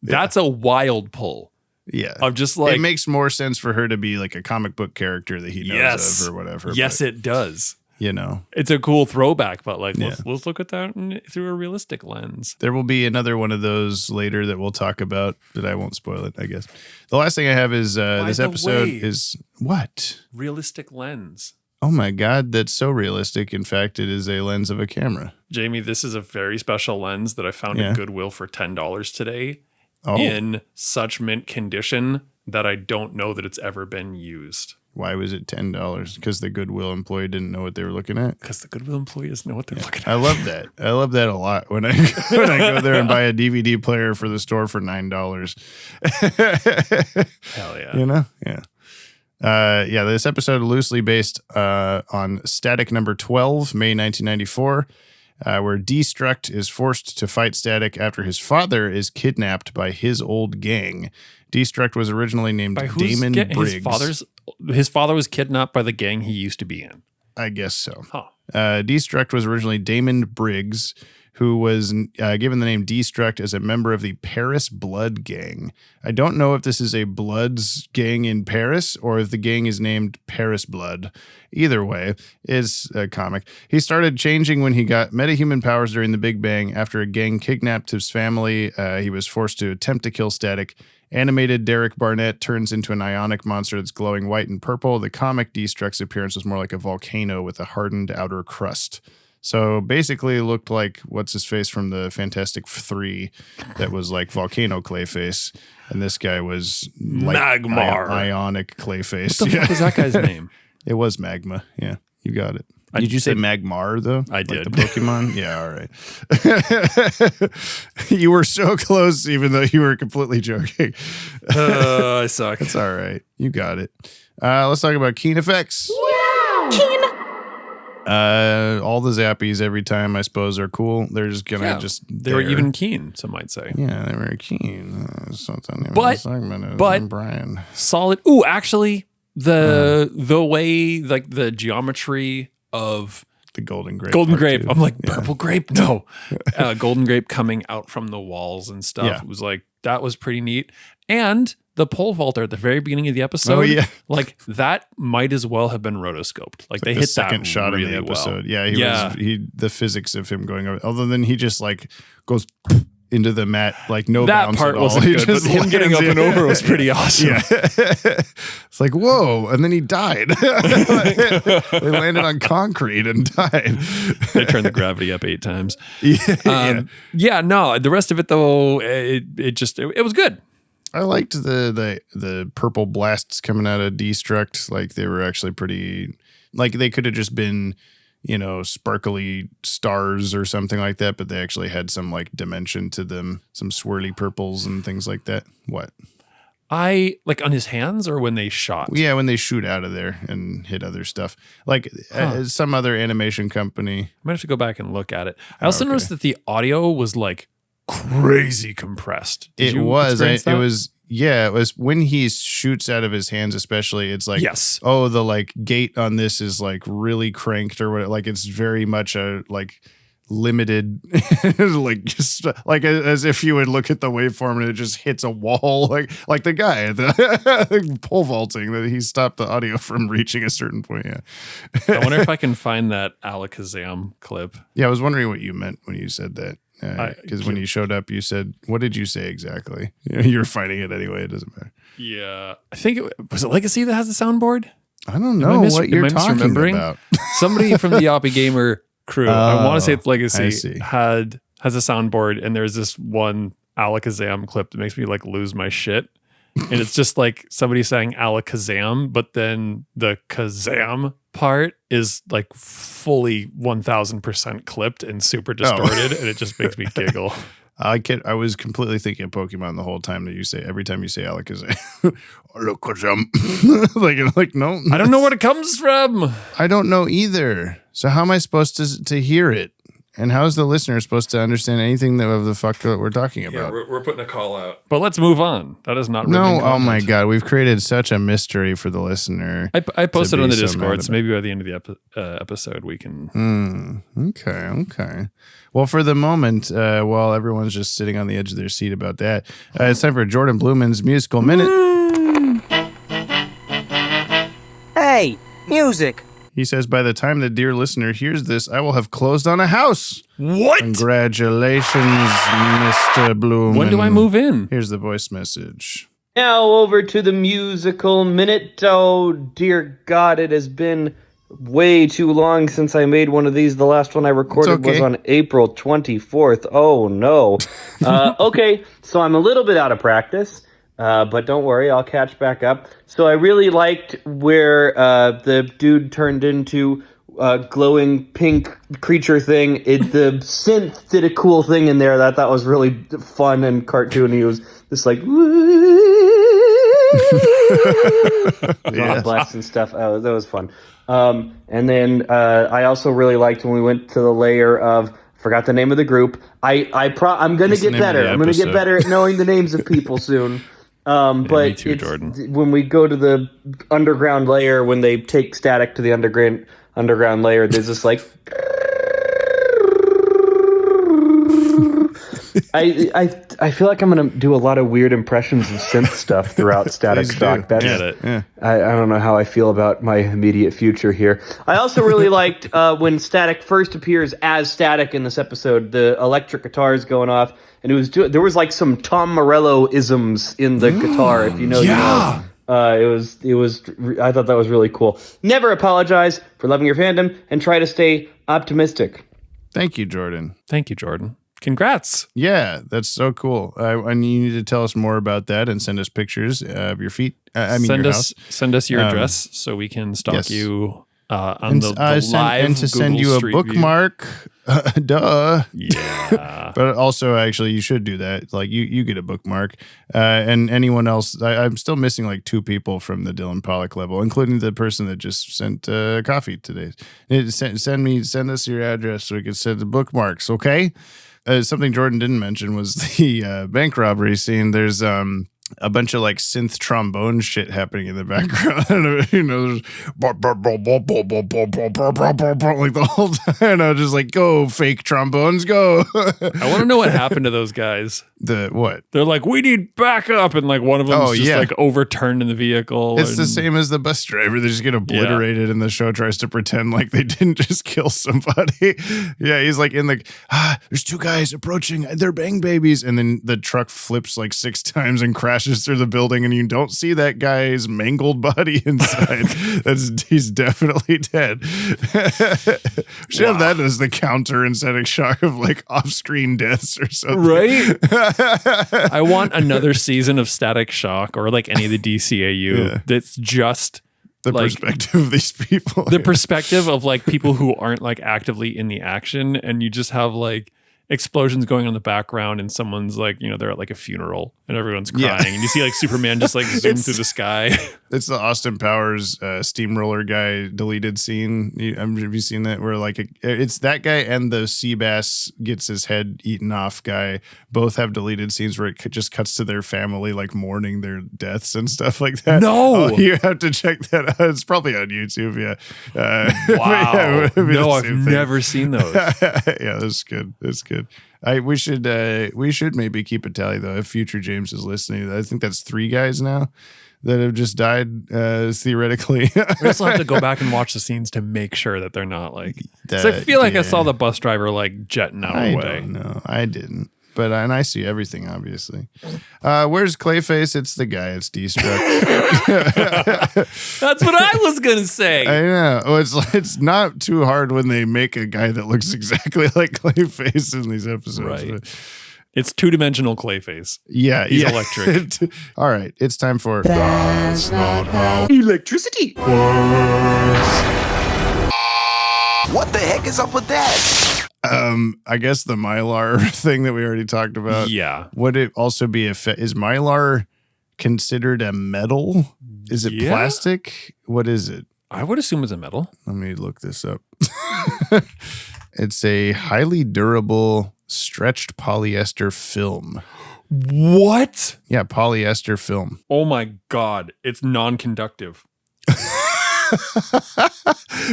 that's a wild pull. Yeah. Of just like, it makes more sense for her to be like a comic book character that he knows of or whatever. Yes, it does. You know, it's a cool throwback, but like, let's look at that through a realistic lens. There will be another one of those later that we'll talk about, but I won't spoil it, I guess. The last thing I have is this episode is what? Realistic lens. Oh my God, that's so realistic. In fact, it is a lens of a camera. Jamie, this is a very special lens that I found at Goodwill for $10 today in such mint condition that I don't know that it's ever been used. Why was it $10? Because the Goodwill employee didn't know what they were looking at? Because the Goodwill employees know what they're looking at. I love that. I love that a lot. When I go there and buy a DVD player for the store for $9. Hell yeah. You know? Yeah. This episode loosely based on Static number 12, May 1994, where Destruct is forced to fight Static after his father is kidnapped by his old gang. Destruct was originally named Damon Briggs. His father was kidnapped by the gang he used to be in. I guess so. Huh. Destruct was originally Damon Briggs, who was given the name Destruct as a member of the Paris Blood Gang. I don't know if this is a Bloods gang in Paris or if the gang is named Paris Blood. Either way, is a comic. He started changing when he got metahuman powers during the Big Bang. After a gang kidnapped his family, he was forced to attempt to kill Static. Animated Derek Barnett turns into an ionic monster that's glowing white and purple. The comic Destruct's appearance was more like a volcano with a hardened outer crust. So basically it looked like what's-his-face from the Fantastic 3 that was like volcano Clayface. And this guy was like Magmar. Ionic Clayface. What the fuck was that guy's name? It was Magma. Yeah, you got it. Did you say Magmar, though? I did. Like the Pokemon? Yeah, all right. You were so close, even though you were completely joking. I suck. It's all right. You got it. Let's talk about Keen effects. Wow! Keen! All the zappies every time, I suppose, are cool. They're just going to just... They were even keen, some might say. Yeah, they were keen. Something but Brian. Solid. Ooh, actually, the way, like, the geometry of the golden grape. I'm like, purple grape? No. Golden grape coming out from the walls and stuff. Yeah. It was like, that was pretty neat. And the pole vaulter at the very beginning of the episode, like that might as well have been rotoscoped. Like they hit the second that shot really in the episode. Well. Yeah, the physics of him going over. Other than he just like goes into the mat, like no that bounce part at all. wasn't good, but him getting up and over was pretty awesome. Yeah. It's like, whoa, and then he died. They landed on concrete and died. They turned the gravity up 8 times. No, the rest of it though, it was good. I liked the purple blasts coming out of Destruct. Like they were actually pretty, like they could have just been, you know, sparkly stars or something like that, but they actually had some like dimension to them, some swirly purples and things like that. What? I like on his hands or when they shot? Yeah, when they shoot out of there and hit other stuff. Like some other animation company. I might have to go back and look at it. I also noticed that the audio was like crazy compressed. It was when he shoots out of his hands, especially. It's like, yes, the like gate on this is like really cranked or what. Like it's very much a like limited, like just like as if you would look at the waveform and it just hits a wall, like the guy at the pole vaulting, that he stopped the audio from reaching a certain point. Yeah. I wonder if I can find that Alakazam clip. Yeah, I was wondering what you meant when you said that. Because when you showed up, you said, what did you say exactly? You were fighting it anyway. It doesn't matter. Yeah. I think was it Legacy that has the soundboard? I don't know what you're talking about. Somebody from the Yoppie Gamer crew, I want to say it's Legacy, has a soundboard, and there's this one Alakazam clip that makes me like lose my shit. And it's just like somebody saying Alakazam, but then the Kazam part is like fully 1000% clipped and super distorted, and it just makes me giggle. I was completely thinking of Pokemon the whole time that you say, every time you say Alakazam. Alakazam. like, no. I don't know where it comes from. I don't know either. So how am I supposed to hear it? And how is the listener supposed to understand anything of the fuck that we're talking about? Yeah, we're putting a call out. But let's move on. That is not no. Oh my God, we've created such a mystery for the listener. I posted on the Discord, so maybe by the end of the episode we can. Okay. Well, for the moment, while everyone's just sitting on the edge of their seat about that, it's time for Jordan Blumen's Musical Minute. Hey, music. He says, by the time the dear listener hears this, I will have closed on a house. What? Congratulations, Mr. Blumen. When do I move in? Here's the voice message. Now over to the musical minute. Oh, dear God, it has been way too long since I made one of these. The last one I recorded was on April 24th. Oh, no. Okay, so I'm a little bit out of practice. But don't worry, I'll catch back up. So I really liked where the dude turned into glowing pink creature thing. The synth did a cool thing in there that I thought was really fun and cartoony. It was just like blast and stuff. Oh, that was fun. And then I also really liked when we went to the layer of, forgot the name of the group. I'm gonna get better. I'm gonna get better at knowing the names of people soon. But me too, Jordan. When we go to the underground layer, when they take static to the underground layer, there's this like I feel like I'm gonna do a lot of weird impressions of synth stuff throughout Static Shock. I don't know how I feel about my immediate future here. I also really liked when Static first appears as Static in this episode. The electric guitar is going off, and there was like some Tom Morello isms in the guitar. If you know, you know. It was. I thought that was really cool. Never apologize for loving your fandom, and try to stay optimistic. Thank you, Jordan. Thank you, Jordan. Congrats. Yeah, that's so cool. And you need to tell us more about that and send us pictures of your feet. Your house. Send us your address so we can stalk you on the live and to Google send you a Street bookmark. Duh. Yeah. But also, actually, you should do that. Like, you get a bookmark. And anyone else, I'm still missing like 2 people from the Dylan Pollock level, including the person that just sent coffee today. Send us your address so we can send the bookmarks, okay? Something Jordan didn't mention was the bank robbery scene. There's a bunch of like synth trombone shit happening in the background. You know, like the whole time. Just like, go fake trombones, go. I want to know what happened to those guys. The what? They're like, we need backup, and like one of them just like overturned in the veevel. It's the same as the bus driver. They just get obliterated, and the show tries to pretend like they didn't just kill somebody. Yeah, he's like in the there's 2 guys approaching. They're bang babies, and then the truck flips like 6 times and crashes through the building, and you don't see that guy's mangled body inside. He's definitely dead. Should have that as the counter in Static Shock of like off-screen deaths or something, right? I want another season of Static Shock or like any of the DCAU that's just the perspective of these people. The perspective of like people who aren't like actively in the action, and you just have like explosions going on in the background and someone's like, they're at like a funeral and everyone's crying and you see like Superman just like zoom through the sky. It's the Austin Powers steamroller guy deleted scene. Have you seen that? Where like it's that guy and the sea bass gets his head eaten off guy both have deleted scenes where it just cuts to their family like mourning their deaths and stuff like that. No, you have to check that out. It's probably on YouTube. Yeah. Wow. No, I've never seen those. Yeah, that's good. That's good. We should maybe keep a tally though. If future James is listening, I think that's 3 guys now that have just died theoretically. We also have to go back and watch the scenes to make sure that they're not like. So I feel like I saw the bus driver like jetting out away. I don't know. I didn't. But and I see everything, obviously. Where's Clayface? It's the guy. It's Destruct. That's what I was gonna say. I know. Oh, it's not too hard when they make a guy that looks exactly like Clayface in these episodes. Right. But, it's 2-dimensional Clayface. yeah, He's electric. All right, it's time for That's not how Electricity. What the heck is up with that? I guess the Mylar thing that we already talked about. Yeah. Would it also be is Mylar considered a metal? Is it plastic? What is it? I would assume it's a metal. Let me look this up. It's a highly durable stretched polyester film. What? Yeah, polyester film. Oh my God. It's non-conductive.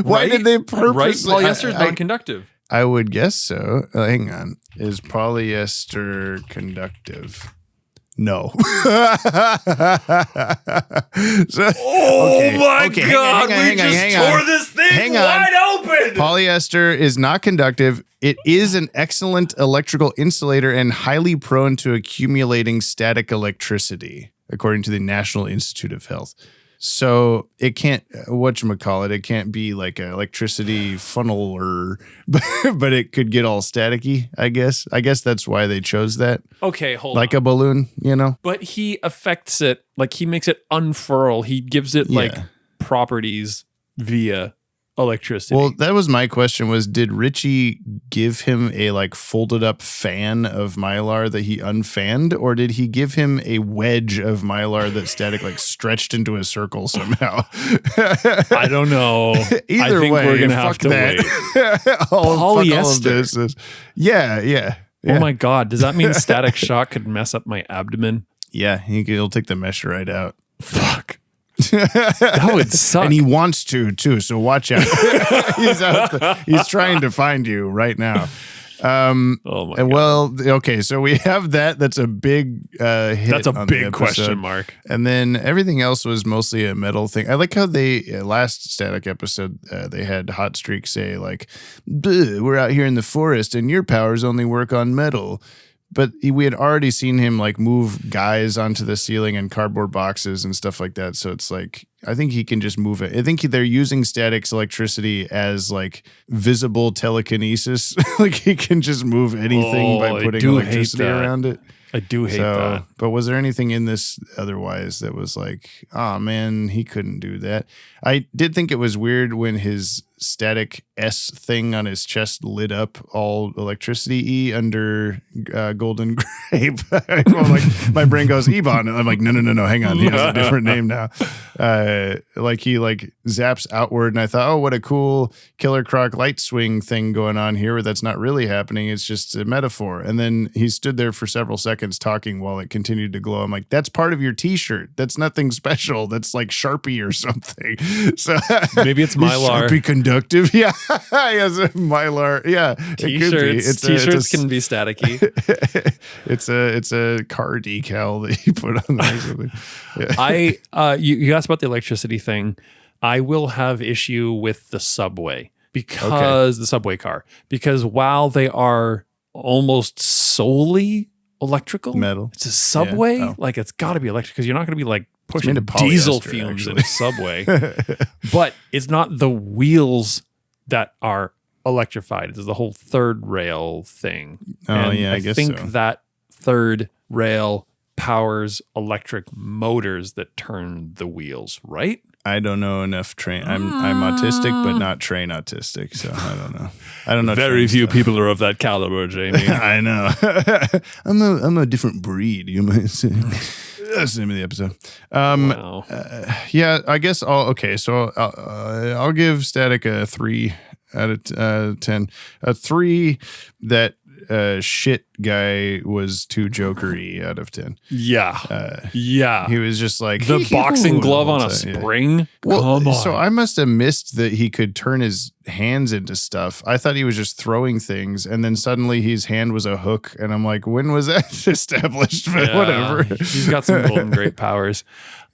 Why did they purposely? Right? Polyester is non-conductive. I would guess so. Hang on. Is polyester conductive? No. My God. We just tore this thing wide open. Polyester is not conductive. It is an excellent electrical insulator and highly prone to accumulating static electricity, according to the National Institute of Health. So it can't, whatchamacallit, it can't be like an electricity funnel but it could get all staticky, I guess. I guess that's why they chose that. Okay, hold like on. a balloon, But he affects it, like he makes it unfurl. He gives it like properties via electricity. Well, that was my question was, did Richie give him a like folded up fan of Mylar that he unfanned, or did he give him a wedge of Mylar that static like stretched into a circle somehow? I don't know. Either I think way, we're going to have to wait. Polyester. Yeah. Oh my God. Does that mean static shock could mess up my abdomen? Yeah, he'll take the mesh right out. Fuck. That would suck. And he wants to too, so watch out. He's trying to find you right now. Oh my God. Well, okay, so we have that. That's a big hit. That's a on big the episode. question mark. And then everything else was mostly a metal thing. I like how they last static episode they had Hot Streak say like, "We're out here in the forest, and your powers only work on metal." But we had already seen him like move guys onto the ceiling and cardboard boxes and stuff like that. So it's like, I think he can just move it. I think they're using static electricity as like visible telekinesis. Like he can just move anything by putting electricity around it. I do hate that. But was there anything in this otherwise that was like, oh man, he couldn't do that? I did think it was weird when his static S thing on his chest lit up all electricity under Golden Grape. Like my brain goes Ebon, and I'm like, no, hang on, he has a different name now. Like he like zaps outward, and I thought, oh, what a cool Killer Croc light swing thing going on here, where that's not really happening. It's just a metaphor. And then he stood there for several seconds talking while it continued to glow. I'm like, that's part of your T-shirt. That's nothing special. That's like Sharpie or something. So maybe it's Mylar. Sharpie conductive. Yeah. Yes, Mylar. Yeah. T-shirts. T-shirts can be staticky. It's a car decal that you put on there or something. Yeah. You asked about the electricity thing. I will have issue with the subway the subway car, because while they are almost solely electrical, metal, it's a subway. Yeah. Oh. Like it's got to be electric, because you're not going to be like pushing made of diesel polyester, fumes in actually. a subway. But it's not the wheels that are electrified. It's the whole third rail thing. Oh, and yeah, I guess think so. that third rail powers electric motors that turn the wheels, right? I don't know enough train. I'm autistic, but not train autistic. So I don't know. I don't know. Very few people are of that caliber, Jamie. I know. I'm a different breed. You might say. That's the name of the episode. Wow. Yeah, I guess. So I'll give Static a 3 out of 10. A 3 that shit guy was too jokery out of 10. Yeah. Yeah. He was just like the boxing glove on a spring. Yeah. Well, come on. So I must have missed that he could turn his hands into stuff. I thought he was just throwing things, and then suddenly his hand was a hook, and I'm like, when was that established? But whatever. He's got some golden great powers.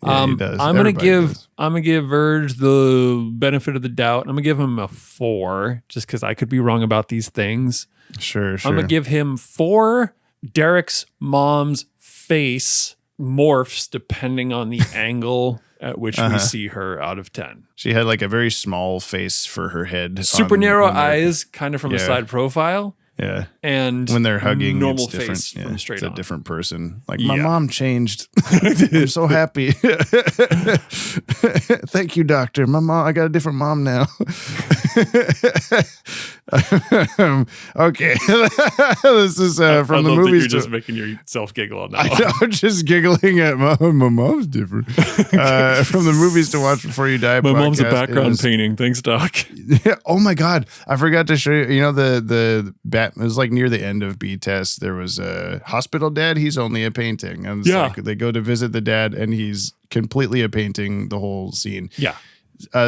Yeah, he does. I'm gonna give Virg the benefit of the doubt. I'm gonna give him a 4, just because I could be wrong about these things. Sure. I'm gonna give him 4 Derek's mom's face morphs depending on the angle at which we see her out of 10. She had like a very small face for her head. Super narrow eyes, kind of from a side profile. Yeah. And when they're hugging, normal it's different. face from straight it's on. a different person. Like, my mom changed. I'm so happy. Thank you, doctor. My mom, I got a different mom now. Okay. This is from the movies. You're just making yourself giggle now. I'm just giggling at my mom's different. From the movies to watch before you die. My mom's a background painting. Thanks, Doc. Oh my God. I forgot to show you. You know, the it was like near the end of B-Test. There was a hospital dad. He's only a painting. And it's like they go to visit the dad and he's completely a painting the whole scene. Yeah.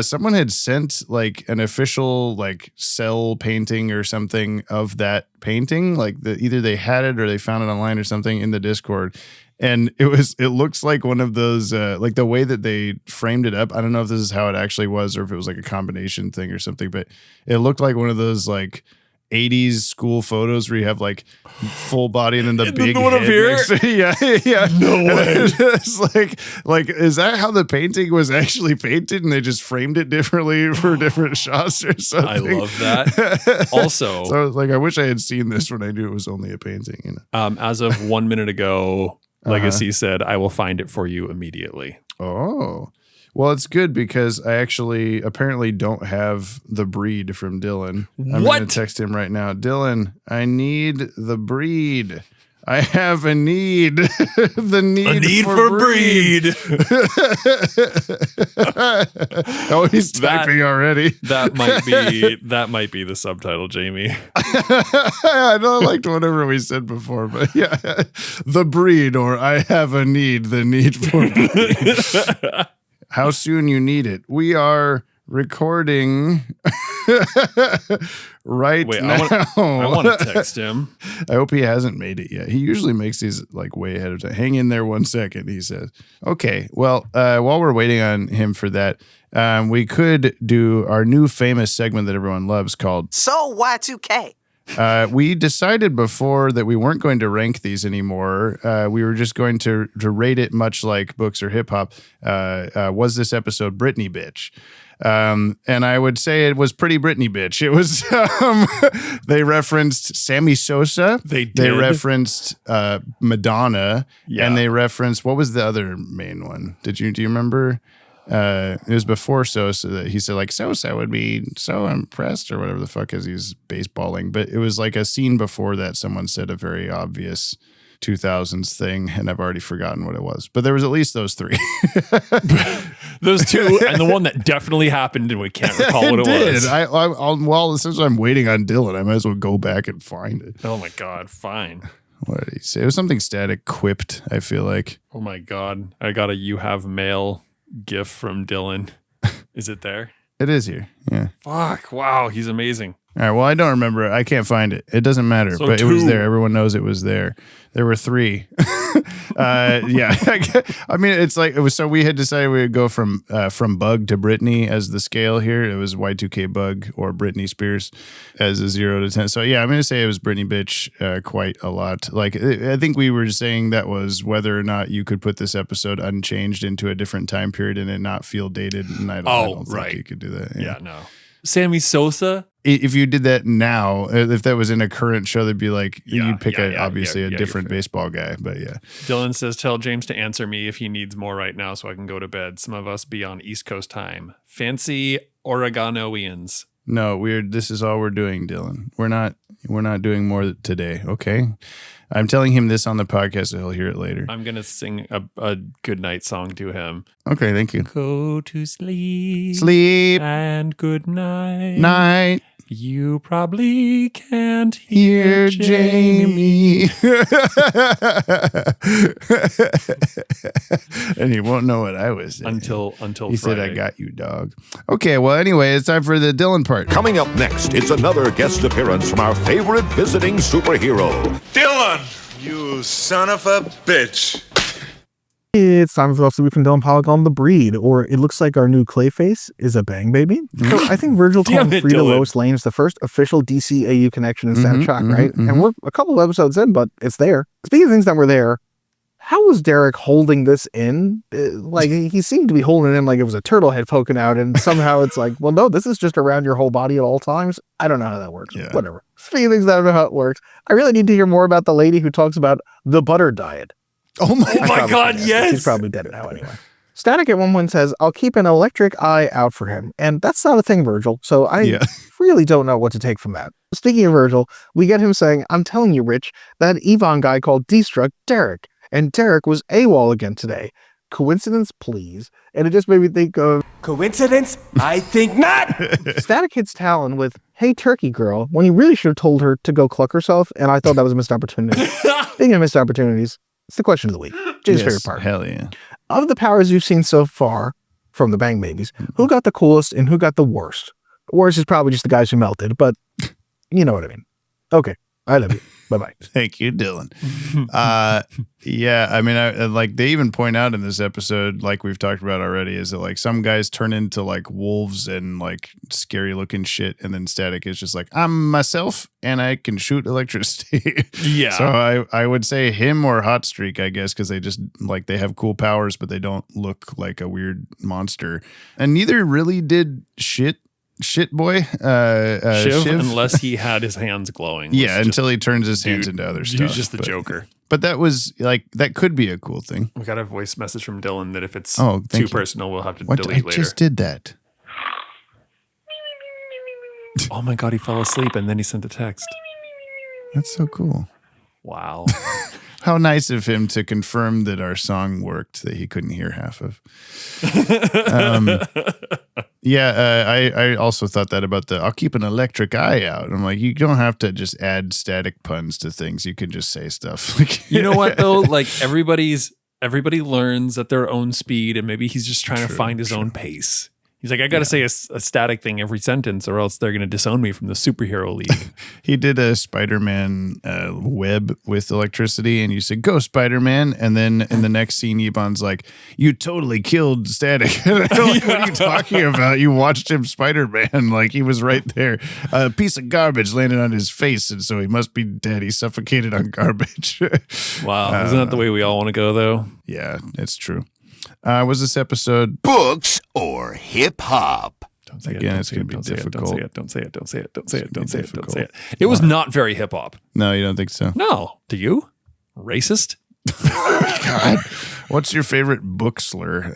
Someone had sent like an official like cell painting or something of that painting. Like either they had it or they found it online or something in the Discord. And it looks like one of those, like the way that they framed it up. I don't know if this is how it actually was or if it was like a combination thing or something, but it looked like one of those like 80s school photos where you have like full body and then the big one head up here? Yeah. No way. It's like, is that how the painting was actually painted and they just framed it differently for different shots or something? I love that. Also, so I was like, I wish I had seen this when I knew it was only a painting. You know? As of 1 minute ago, Legacy said, I will find it for you immediately. Oh. Well, it's good because I actually apparently don't have the breed from Dylan. I'm going to text him right now. Dylan, I need the breed. I have a need. The need for breed. Oh, he's typing already. That might be the subtitle, Jamie. I know I liked whatever we said before, but yeah. The breed, or I have a need, the need for breed. How soon you need it. We are recording right now. I want to text him. I hope he hasn't made it yet. He usually makes these like way ahead of time. Hang in there 1 second, he says. Okay, well, while we're waiting on him for that, we could do our new famous segment that everyone loves called So Y2K. We decided before that we weren't going to rank these anymore. We were just going to rate it much like books or hip hop. Was this episode Britney bitch? And I would say it was pretty Britney bitch. It was, they referenced Sammy Sosa. They referenced Madonna. Yeah. And they referenced, what was the other main one? Do you remember? It was before Sosa that he said like Sosa would be so impressed or whatever the fuck as he's baseballing. But it was like a scene before that someone said a very obvious 2000s thing, and I've already forgotten what it was. But there was at least those 3. Those 2, and the one that definitely happened, and we can't recall what it was. Well, since I'm waiting on Dylan, I might as well go back and find it. Oh my God, fine. What did he say? It was something Static quipped, I feel like. Oh my God. I got a You Have Mail GIF from Dylan. Is it there? It is here. Yeah. Fuck. Wow. He's amazing. All right. Well, I don't remember it. I can't find it. It doesn't matter. So but 2. It was there. Everyone knows it was there. There were 3. Yeah. I mean, it's like it was. So we had decided we would go from Bug to Britney as the scale here. It was Y2K Bug or Britney Spears as a 0 to 10. So yeah, I'm going to say it was Britney bitch quite a lot. Like I think we were saying that was whether or not you could put this episode unchanged into a different time period and it not feel dated. And I don't think you could do that. Yeah, no. Sammy Sosa. if you did that now, if that was in a current show, they'd be like, you'd pick obviously a different baseball guy. But yeah. Dylan says, tell James to answer me if he needs more right now so I can go to bed. Some of us be on East Coast time. Fancy Oregonians. No, this is all we're doing, Dylan. We're not doing more today, okay? I'm telling him this on the podcast, so he'll hear it later. I'm going to sing a good night song to him. Okay, thank you. Go to sleep. Sleep. And good night. Night. You probably can't hear Jamie. And he won't know what I was saying. Until he said, I got you, dog. Okay, well, anyway, it's time for the Dylan part. Coming up next, it's another guest appearance from our favorite visiting superhero. Dylan, you son of a bitch. It's time for us to be from Dylan Polygon the Breed, or it looks like our new Clayface is a bang baby. So I think Virgil called Frida Lois Lane is the first official DCAU connection in Static Shock, right? And we're a couple of episodes in, but it's there. Speaking of things that were there, how was Derek holding this in? Like, he seemed to be holding it in like it was a turtle head poking out, and somehow it's like, well, no, this is just around your whole body at all times. I don't know how that works. Yeah. Whatever. Speaking of things that I don't know how it works, I really need to hear more about the lady who talks about the butter diet. Oh my God, yes. She's probably dead now anyway. Static at one point says, I'll keep an electric eye out for him. And that's not a thing, Virgil. So I really don't know what to take from that. Speaking of Virgil, we get him saying, I'm telling you, Rich, that Ebon guy called Destruct Derek. And Derek was AWOL again today. Coincidence, please. And it just made me think of... Coincidence? I think not! Static hits Talon with, hey, turkey girl, when he really should have told her to go cluck herself. And I thought that was a missed opportunity. Speaking of missed opportunities, it's the question of the week. Jay's favorite part. Hell yeah. Of the powers you've seen so far from the Bang Babies, who got the coolest and who got the worst? Worst is probably just the guys who melted, but you know what I mean. Okay. I love you. Bye-bye. Thank you, Dylan. Yeah, I mean, like they even point out in this episode, like we've talked about already, is that like some guys turn into like wolves and like scary looking shit, and then Static is just like, I'm myself and I can shoot electricity. Yeah. So I would say him or Hot Streak, I guess, because they just like they have cool powers, but they don't look like a weird monster. And neither really did shit boy Shiv, Shiv, unless he had his hands glowing. Yeah, until he turns his hands into other stuff. He's just the Joker. But that was like that could be a cool thing. We got a voice message from Dylan that if it's too personal, we'll have to delete later. I just did that. Oh my God, he fell asleep and then he sent a text. That's so cool. Wow. How nice of him to confirm that our song worked that he couldn't hear half of. I also thought that about I'll keep an electric eye out. I'm like, you don't have to just add static puns to things. You can just say stuff. Like, you know what though? Like everybody learns at their own speed, and maybe he's just trying to find his own pace. He's like, I got to say a static thing every sentence or else they're going to disown me from the superhero league. He did a Spider-Man web with electricity and you said, go Spider-Man. And then in the next scene, Ebon's like, you totally killed Static. Like, what are you talking about? You watched him Spider-Man. Like he was right there. A piece of garbage landed on his face. And so he must be dead. He suffocated on garbage. Wow. Isn't that the way we all want to go though? Yeah, it's true. Was this episode books or hip hop? Don't say Again, it. it's going to be difficult. Don't say it. It was not very hip hop. No, you don't think so? No. Do you? Racist? God. What's your favorite book slur?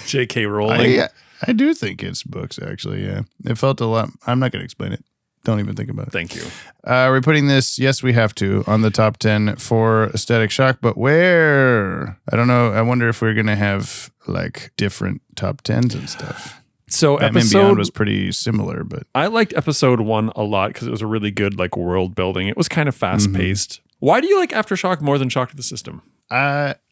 J.K. Rowling. I do think it's books, actually, yeah. It felt a lot. I'm not going to explain it. Don't even think about it. Thank you. We're putting this, yes, we have to, on the top 10 for Static Shock, but where? I don't know. I wonder if we're going to have like different top 10s and stuff. So Batman Beyond was pretty similar, but I liked episode 1 a lot because it was a really good like world building. It was kind of fast paced. Why do you like Aftershock more than Shock to the System?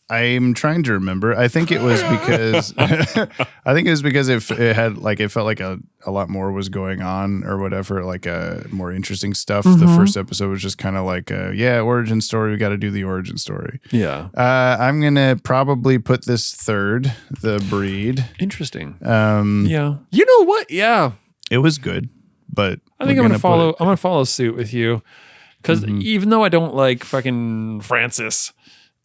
I'm trying to remember. I think it was because it had like it felt like a lot more was going on or whatever, like more interesting stuff. The first episode was just kind of like origin story. We got to do the origin story. Yeah. I'm gonna probably put this third, The Breed. Interesting. Yeah. You know what? Yeah. It was good, but I think I'm gonna follow suit with you because even though I don't like fucking Francis.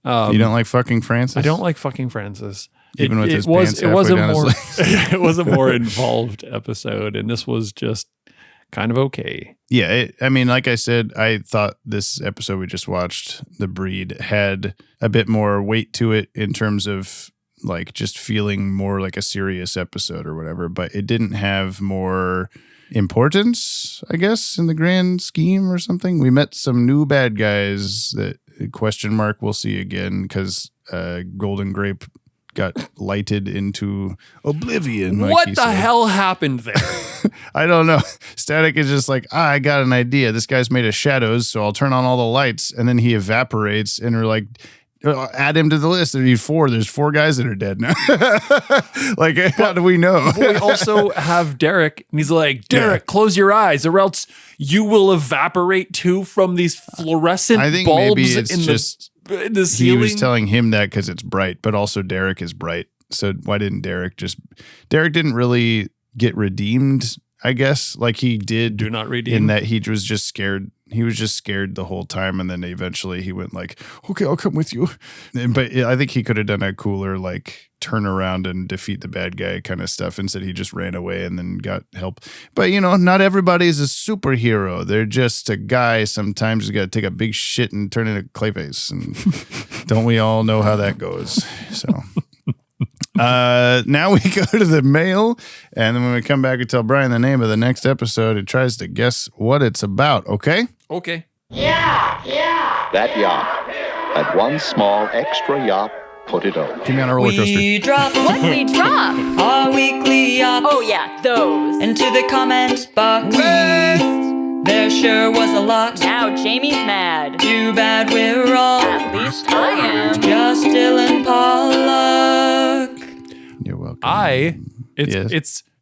You don't like fucking Francis? I don't like fucking Francis. even with his was pants halfway down his leg. it was a more involved episode, and this was just kind of okay. Yeah, I mean, like I said, I thought this episode we just watched, The Breed, had a bit more weight to it in terms of like just feeling more like a serious episode or whatever, but it didn't have more importance, I guess, in the grand scheme or something. We met some new bad guys that we'll see again because Golden Grape got lighted into oblivion. Like what the hell happened there? I don't know. Static is just like, I got an idea. This guy's made of shadows, so I'll turn on all the lights, and then he evaporates, and we're like, add him to the list. There need 4. There's 4 guys that are dead now. Like, how do we know? We also have Derek, and he's like, Derek, close your eyes, or else you will evaporate too from these fluorescent I think bulbs maybe it's in just the ceiling. He was telling him that because it's bright, but also Derek is bright. So why didn't Derek didn't really get redeemed, I guess, like he did. Do not redeem. In that he was just scared. He was just scared the whole time, and then eventually he went like, okay, I'll come with you. But I think he could have done a cooler like turn around and defeat the bad guy kind of stuff. Instead, he just ran away and then got help. But, not everybody's a superhero. They're just a guy. Sometimes you got to take a big shit and turn into Clayface. And don't we all know how that goes? So... now we go to the mail, and then when we come back, we tell Brian the name of the next episode. He tries to guess what it's about. Okay? Okay. That yacht had one small extra yacht. Put it over. Keep me on a roller coaster. We drop What we drop? our weekly yacht Oh yeah, those. into the comment box. There sure was a lot. Now Jamie's mad. Too bad we're all At least I am. just Dylan Pollock. You're welcome.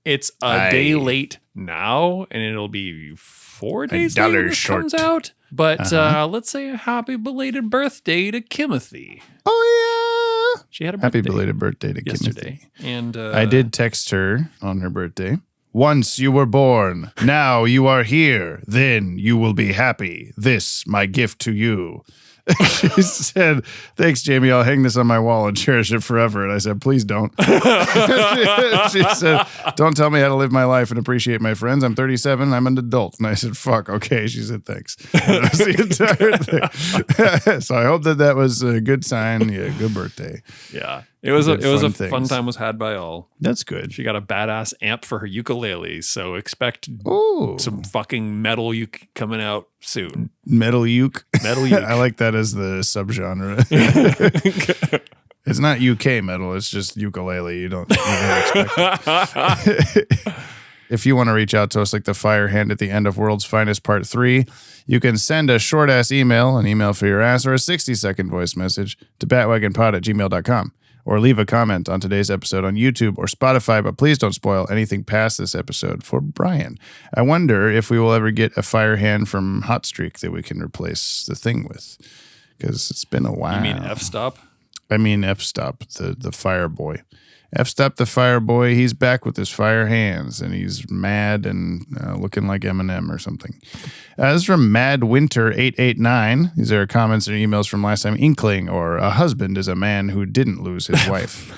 It's a day late now, and it'll be 4 days later this comes out. But let's say a happy belated birthday to Kimothy. Oh yeah, she had a happy belated birthday to yesterday, Kimothy. and I did text her on her birthday. Once you were born, now you are here. Then you will be happy. This my gift to you. She said, thanks, Jamie. I'll hang this on my wall and cherish it forever. And I said, please don't. She said, don't tell me how to live my life and appreciate my friends. I'm 37. I'm an adult. And I said, fuck. Okay. She said, thanks. And that was the entire thing. So I hope that was a good sign. Yeah, good birthday. Yeah. It was a fun time was had by all. That's good. She got a badass amp for her ukulele, so expect some fucking metal uke coming out soon. Metal uke? Metal uke. I like that as the subgenre. It's not UK metal, it's just ukulele. You don't expect it. If you want to reach out to us like the fire hand at the end of World's Finest Part 3, you can send a short-ass email, an email for your ass, or a 60-second voice message to batwagonpod@gmail.com. Or leave a comment on today's episode on YouTube or Spotify, but please don't spoil anything past this episode for Brian. I wonder if we will ever get a fire hand from Hot Streak that we can replace the thing with, because it's been a while. You mean F-Stop? I mean F-Stop, the fire boy. F-Stop the fire boy, he's back with his fire hands, and he's mad and looking like Eminem or something. This is from MadWinter889. These are comments or emails from last time. Inkling, or a husband is a man who didn't lose his wife.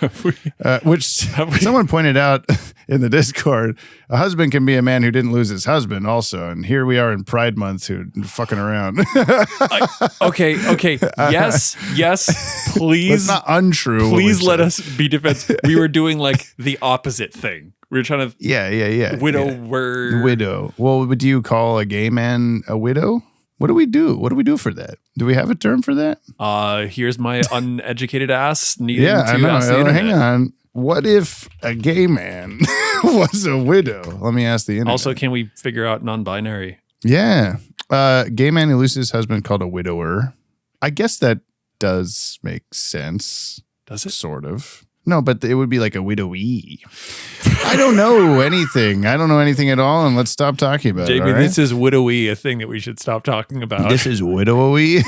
Which someone pointed out in the Discord, a husband can be a man who didn't lose his husband also, and here we are in Pride Month who fucking around. Okay. Yes, please. It's not untrue. Please let us be defensive. We were doing like the opposite thing. We were trying to widow. Well, do you call a gay man a widow? What do we do? What do we do for that? Do we have a term for that? Here's my uneducated ass needing to ask the internet. Hang on. What if a gay man was a widow? Let me ask the internet. Also, can we figure out non-binary? Yeah. Gay man who loses his husband called a widower. I guess that does make sense. Does it? Sort of. No, but it would be like a widowy. I don't know anything. I don't know anything at all, and let's stop talking about Jamie, it. Right? This is widowy, a thing that we should stop talking about. This is widowy.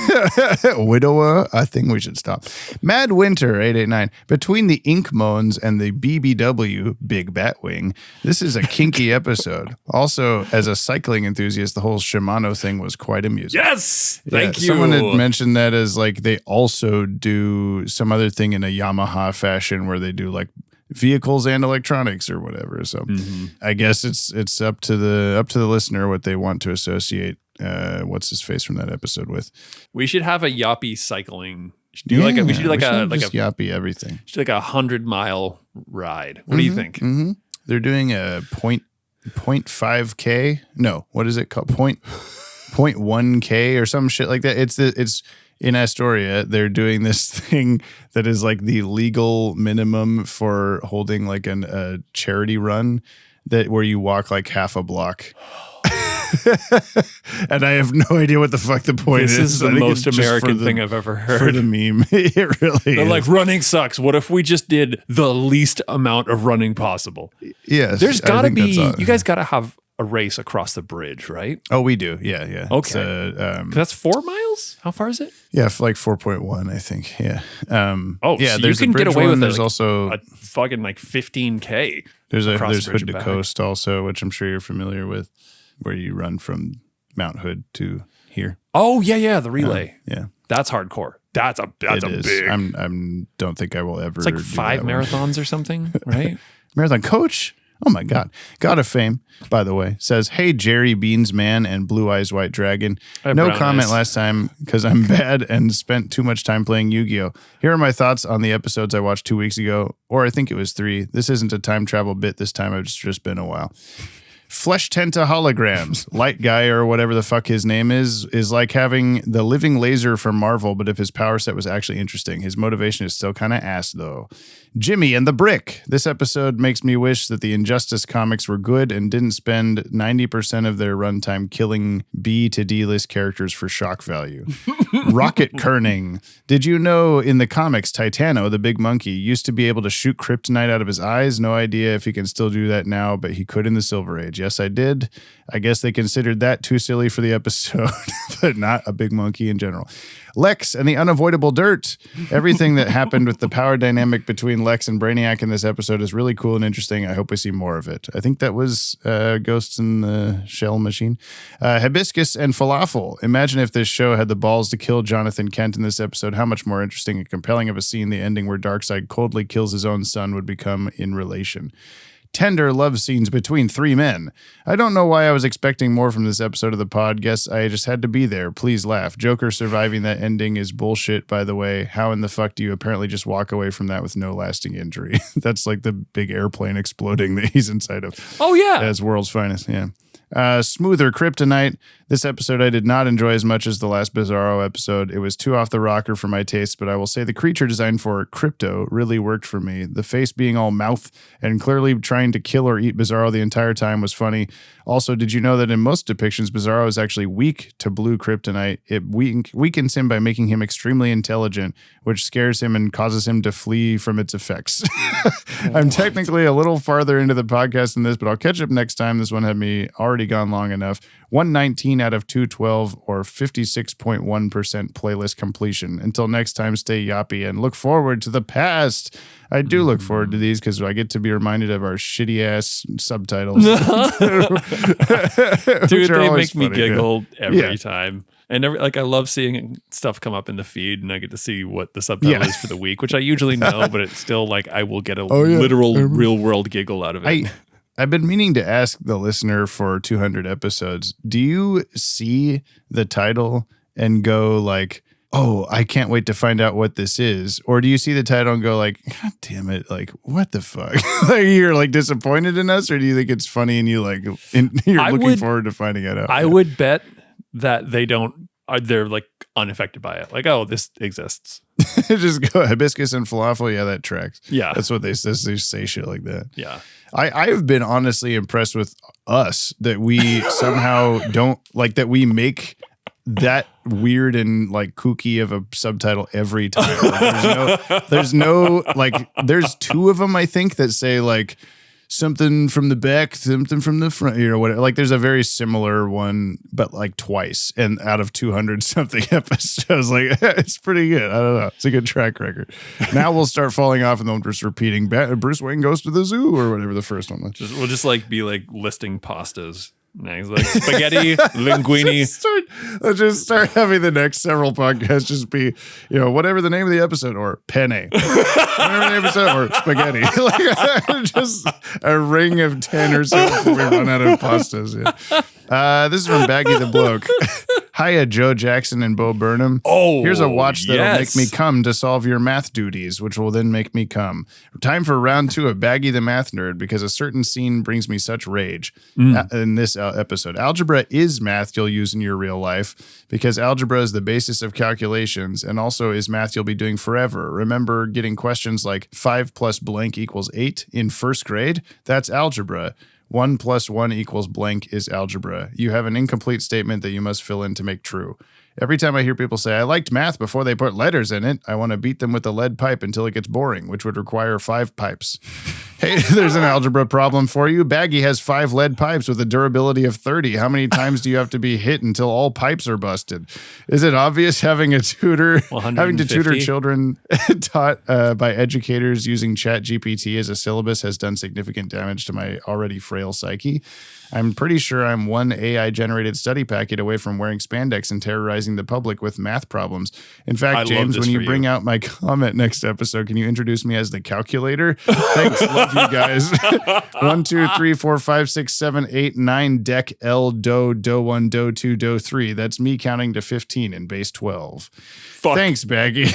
Widower, a thing we should stop. MadWinter889. Between the Ink Moans and the BBW, Big Batwing, this is a kinky episode. Also, as a cycling enthusiast, the whole Shimano thing was quite amusing. Yes! Thank you. Someone had mentioned that as like they also do some other thing in a Yamaha fashion Bat-Wagon where they do like vehicles and electronics or whatever. So I guess it's up to the listener what they want to associate what's his face from that episode with. We should have a Yoppie cycling. We should do like a Yoppie everything. Just like 100-mile ride. What do you think? They're doing a 0.5K. No, what is it called? 0.1K or some shit like that. It's in Astoria. They're doing this thing that is like the legal minimum for holding like a charity run where you walk like half a block. And I have no idea what the fuck the point is. This is the most American thing I've ever heard. For the meme. It really They're is. like, running sucks. What if we just did the least amount of running possible? Yes. There's got to be, you guys got to have a race across the bridge, right? Oh, we do. Yeah. Okay. That's 4 miles? How far is it? Yeah, like 4.1, I think. Yeah. Yeah, so you can get away with it. There's also a fucking like 15K. There's Hood to Coast also, which I'm sure you're familiar with, where you run from Mount Hood to here. Oh yeah, the relay. Yeah, that's hardcore. That's a big. I'm don't think I will ever. It's like 5 marathons or something, right? Marathon coach. Oh my God. God of Fame, by the way, says, "Hey, Jerry Beans Man and Blue Eyes White Dragon. No comment last time because I'm bad and spent too much time playing Yu-Gi-Oh! Here are my thoughts on the episodes I watched 2 weeks ago, or I think it was 3. This isn't a time travel bit this time. It's just been a while. Flesh Tenta holograms. Light Guy, or whatever the fuck his name is like having the living laser from Marvel, but if his power set was actually interesting. His motivation is still kind of ass, though. Jimmy and the Brick. This episode makes me wish that the Injustice comics were good and didn't spend 90% of their runtime killing B to D list characters for shock value. Rocket Kerning. Did you know in the comics, Titano, the big monkey, used to be able to shoot kryptonite out of his eyes? No idea if he can still do that now, but he could in the Silver Age. Yes, I did. I guess they considered that too silly for the episode, but not a big monkey in general. Lex and the unavoidable dirt. Everything that happened with the power dynamic between Lex and Brainiac in this episode is really cool and interesting. I hope we see more of it. I think that was Ghosts in the Shell Machine. Hibiscus and Falafel. Imagine if this show had the balls to kill Jonathan Kent in this episode. How much more interesting and compelling of a scene the ending where Darkseid coldly kills his own son would become in relation. Tender love scenes between 3 men. I don't know why I was expecting more from this episode of the pod. Guess I just had to be there. Please laugh. Joker surviving that ending is bullshit, by the way. How in the fuck do you apparently just walk away from that with no lasting injury? That's like the big airplane exploding that he's inside of. Oh, yeah. As World's Finest, yeah. Smoother Kryptonite. This episode I did not enjoy as much as the last Bizarro episode. It was too off the rocker for my taste, but I will say the creature design for Crypto really worked for me. The face being all mouth and clearly trying to kill or eat Bizarro the entire time was funny. Also, did you know that in most depictions, Bizarro is actually weak to blue kryptonite? It weakens him by making him extremely intelligent, which scares him and causes him to flee from its effects. I'm technically a little farther into the podcast than this, but I'll catch up next time. This one had me already gone long enough. 119 out of 212 or 56.1% playlist completion. Until next time, stay yoppy and look forward to the past. I do look forward to these because I get to be reminded of our shitty ass subtitles. Dude, they make me giggle every time. And I love seeing stuff come up in the feed, and I get to see what the subtitle is for the week, which I usually know, but it's still like I will get a literal real world giggle out of it. I've been meaning to ask the listener for 200 episodes. Do you see the title and go like, "Oh, I can't wait to find out what this is"? Or do you see the title and go like, "God damn it, like what the fuck?" Like you're like disappointed in us, or do you think it's funny and you're looking forward to finding it out? I would bet that they're like unaffected by it. Like, oh, this exists. Just go hibiscus and falafel. Yeah, that tracks. Yeah. That's what they say shit like that. Yeah. I've been honestly impressed with us that we somehow don't like that we make that weird and like kooky of a subtitle every time. Like, there's no like there's 2 of them I think that say like something from the back, something from the front, whatever. Like there's a very similar one, but like twice, and out of 200 something episodes, like it's pretty good. I don't know. It's a good track record. Now we'll start falling off and they'll just repeating Bruce Wayne goes to the zoo or whatever the first one was. We'll just like be like listing pastas. And he's like, spaghetti, linguine. Let's just start having the next several podcasts just be, whatever the name of the episode, or penne. Whatever the episode, or spaghetti. Like, just a ring of 10 or so before we run out of pastas. Yeah. This is from Baggy the Bloke. Hiya, Joe Jackson and Bo Burnham. Oh, here's a watch that'll yes. make me come to solve your math duties, which will then make me come. Time for round 2 of Baggy the Math Nerd, because a certain scene brings me such rage in this episode. Algebra is math you'll use in your real life, because algebra is the basis of calculations and also is math you'll be doing forever. Remember getting questions like 5 plus blank equals 8 in first grade? That's algebra. 1 plus 1 equals blank is algebra. You have an incomplete statement that you must fill in to make true. Every time I hear people say, I liked math before they put letters in it, I want to beat them with a lead pipe until it gets boring, which would require 5 pipes. Hey, there's an algebra problem for you. Baggy has 5 lead pipes with a durability of 30. How many times do you have to be hit until all pipes are busted? Is it obvious having to tutor children taught by educators using ChatGPT as a syllabus has done significant damage to my already frail psyche? I'm pretty sure I'm one AI-generated study packet away from wearing spandex and terrorizing the public with math problems. In fact, James, when you bring out my comment next episode, can you introduce me as the calculator? Thanks, love you guys. 1, 2, 3, 4, 5, 6, 7, 8, 9, deck L, do, 1, do 2, do 3. That's me counting to 15 in base 12. Fuck. Thanks, Baggy.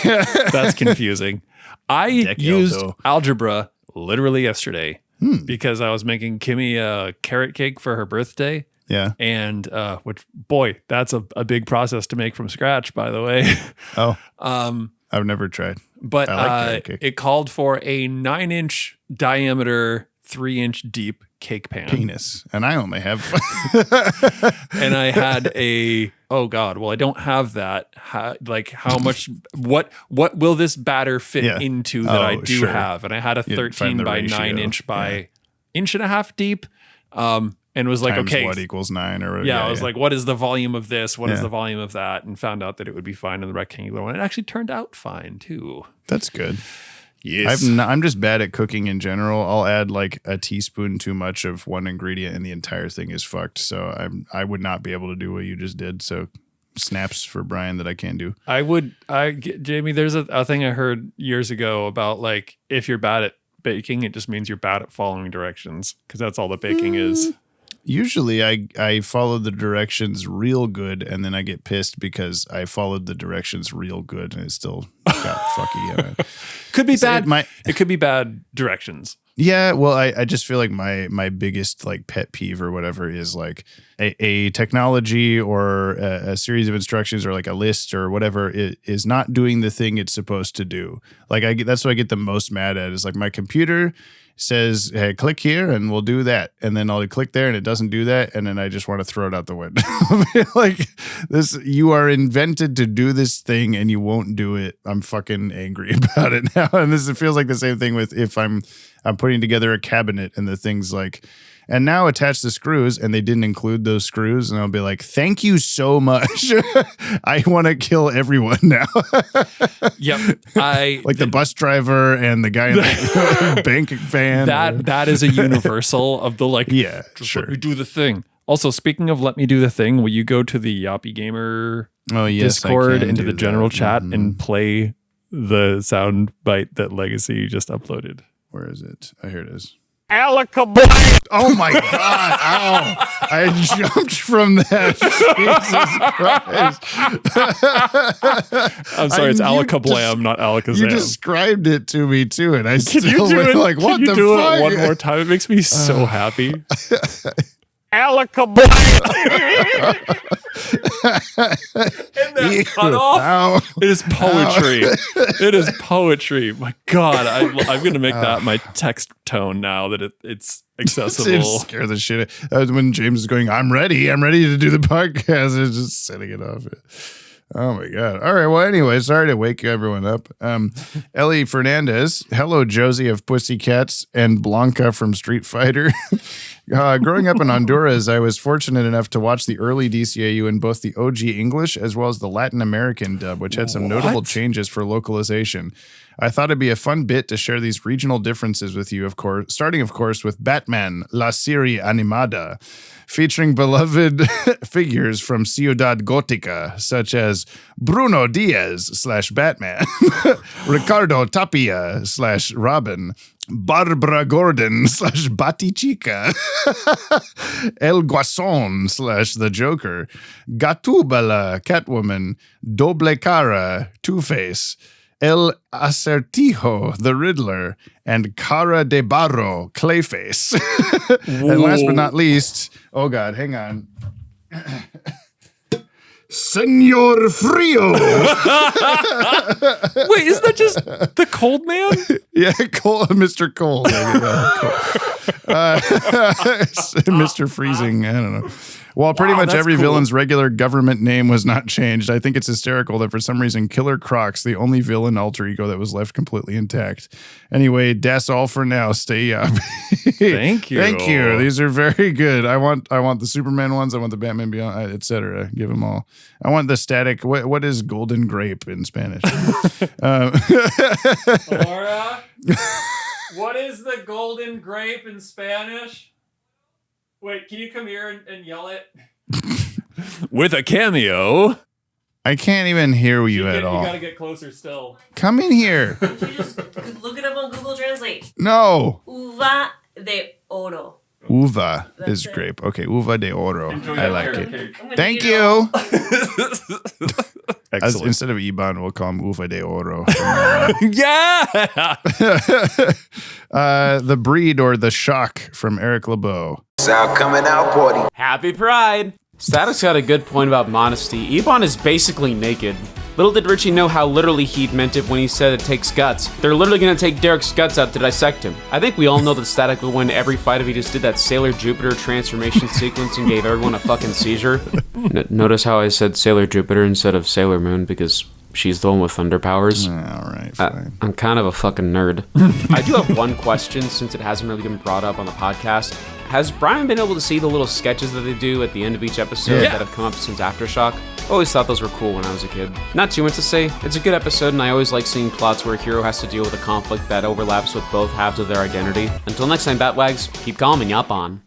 That's confusing. I used algebra literally yesterday. Because I was making Kimmy a carrot cake for her birthday. Yeah. And which, boy, that's a big process to make from scratch, by the way. Oh. I've never tried. But I like carrot cake. it called for a 9-inch diameter, 3-inch deep cake pan. Penis. And I only have and I had I don't have that. How much, what will this batter fit into that I do have? And I had a 13 by 9 inch by inch and a half deep. And was like, times okay. what equals 9 or whatever. Yeah, I was like, what is the volume of this? What is the volume of that? And found out that it would be fine in the rectangular one. It actually turned out fine too. That's good. Yes. I'm just bad at cooking in general. I'll add like a teaspoon too much of one ingredient and the entire thing is fucked. So I would not be able to do what you just did. So snaps for Brian that I can do. Jamie, there's a thing I heard years ago about like, if you're bad at baking, it just means you're bad at following directions, because that's all that baking is. Usually I follow the directions real good and then I get pissed because I followed the directions real good and it still got fucky. Could be bad. It could be bad directions. Yeah, well, I just feel like my biggest like pet peeve or whatever is like a technology or a series of instructions or like a list or whatever is not doing the thing it's supposed to do. Like that's what I get the most mad at is like my computer says, hey, click here and we'll do that. And then I'll click there and it doesn't do that. And then I just want to throw it out the window. Like this, you are invented to do this thing and you won't do it. I'm fucking angry about it now. And it feels like the same thing with if I'm putting together a cabinet and the thing's like, and now attach the screws and they didn't include those screws. And I'll be like, thank you so much. I want to kill everyone now. Yep. Like the bus driver and the guy in the bank van. That is a universal of the like, yeah, sure. Let me do the thing. Also, speaking of let me do the thing, will you go to the Yoppie Gamer Discord into the general chat and play the sound bite that Legacy just uploaded? Where is it? Oh, here it is. Alakablam! Oh my God. Ow. I jumped from that. Jesus Christ. I'm sorry, it's Alakablam, not Alakazam. You described it to me too, and I still do went it? like, what the fuck? Can you do it one more time? It makes me so happy. Alakablam! And that cut off. It is poetry. It is poetry. My God, I'm going to make that my text tone now that it's accessible. It scare the shit out. When James is going, I'm ready to do the podcast. It's just setting it off. Oh my God. All right. Well, anyway, sorry to wake everyone up. Ellie Fernandez. Hello, Josie of Pussycats and Blanca from Street Fighter. Growing up in Honduras, I was fortunate enough to watch the early DCAU in both the OG English as well as the Latin American dub, which had some notable changes for localization. I thought it'd be a fun bit to share these regional differences with you, of course, starting, of course, with Batman, La Serie Animada, featuring beloved figures from Ciudad Gótica, such as Bruno Diaz / Batman, Ricardo Tapia / Robin, Barbara Gordon / Batichica, El Guasón / The Joker, Gatúbela, Catwoman, Doble Cara, Two-Face, El Acertijo, the Riddler, and Cara de Barro, Clayface. And last but not least, oh God, hang on. Senor Frio. Wait, isn't that just the Cold Man? Yeah, Mr. Cold. There you go. Mr. Freezing. I don't know. While pretty much every villain's regular government name was not changed, I think it's hysterical that for some reason Killer Croc's the only villain alter ego that was left completely intact. Anyway, that's all for now. Stay up. Thank you. Thank you. These are very good. I want the Superman ones. I want the Batman Beyond, etc. Give them all. I want the static. What is golden grape in Spanish? Laura, what is the golden grape in Spanish? Wait, can you come here and yell it? With a cameo. I can't even hear you at all. You gotta get closer still. Come in here. Can't you just look it up on Google Translate? No. Uva de oro. Uva is grape. Okay, uva de oro. I like it. Thank you. Instead of Ebon, we'll call him uva de oro. Yeah. The breed or the shock from Eric LeBeau. Sound coming out, party. Happy Pride. Static's got a good point about modesty. Ebon is basically naked. Little did Richie know how literally he'd meant it when he said it takes guts. They're literally gonna take Derek's guts out to dissect him. I think we all know that Static would win every fight if he just did that Sailor Jupiter transformation sequence and gave everyone a fucking seizure. Notice how I said Sailor Jupiter instead of Sailor Moon because she's the one with thunder powers. All right, fine. I'm kind of a fucking nerd. I do have one question since it hasn't really been brought up on the podcast. Has Brian been able to see the little sketches that they do at the end of each episode that have come up since Aftershock? I always thought those were cool when I was a kid. Not too much to say. It's a good episode, and I always like seeing plots where a hero has to deal with a conflict that overlaps with both halves of their identity. Until next time, Bat-Wags, keep calm and yop on.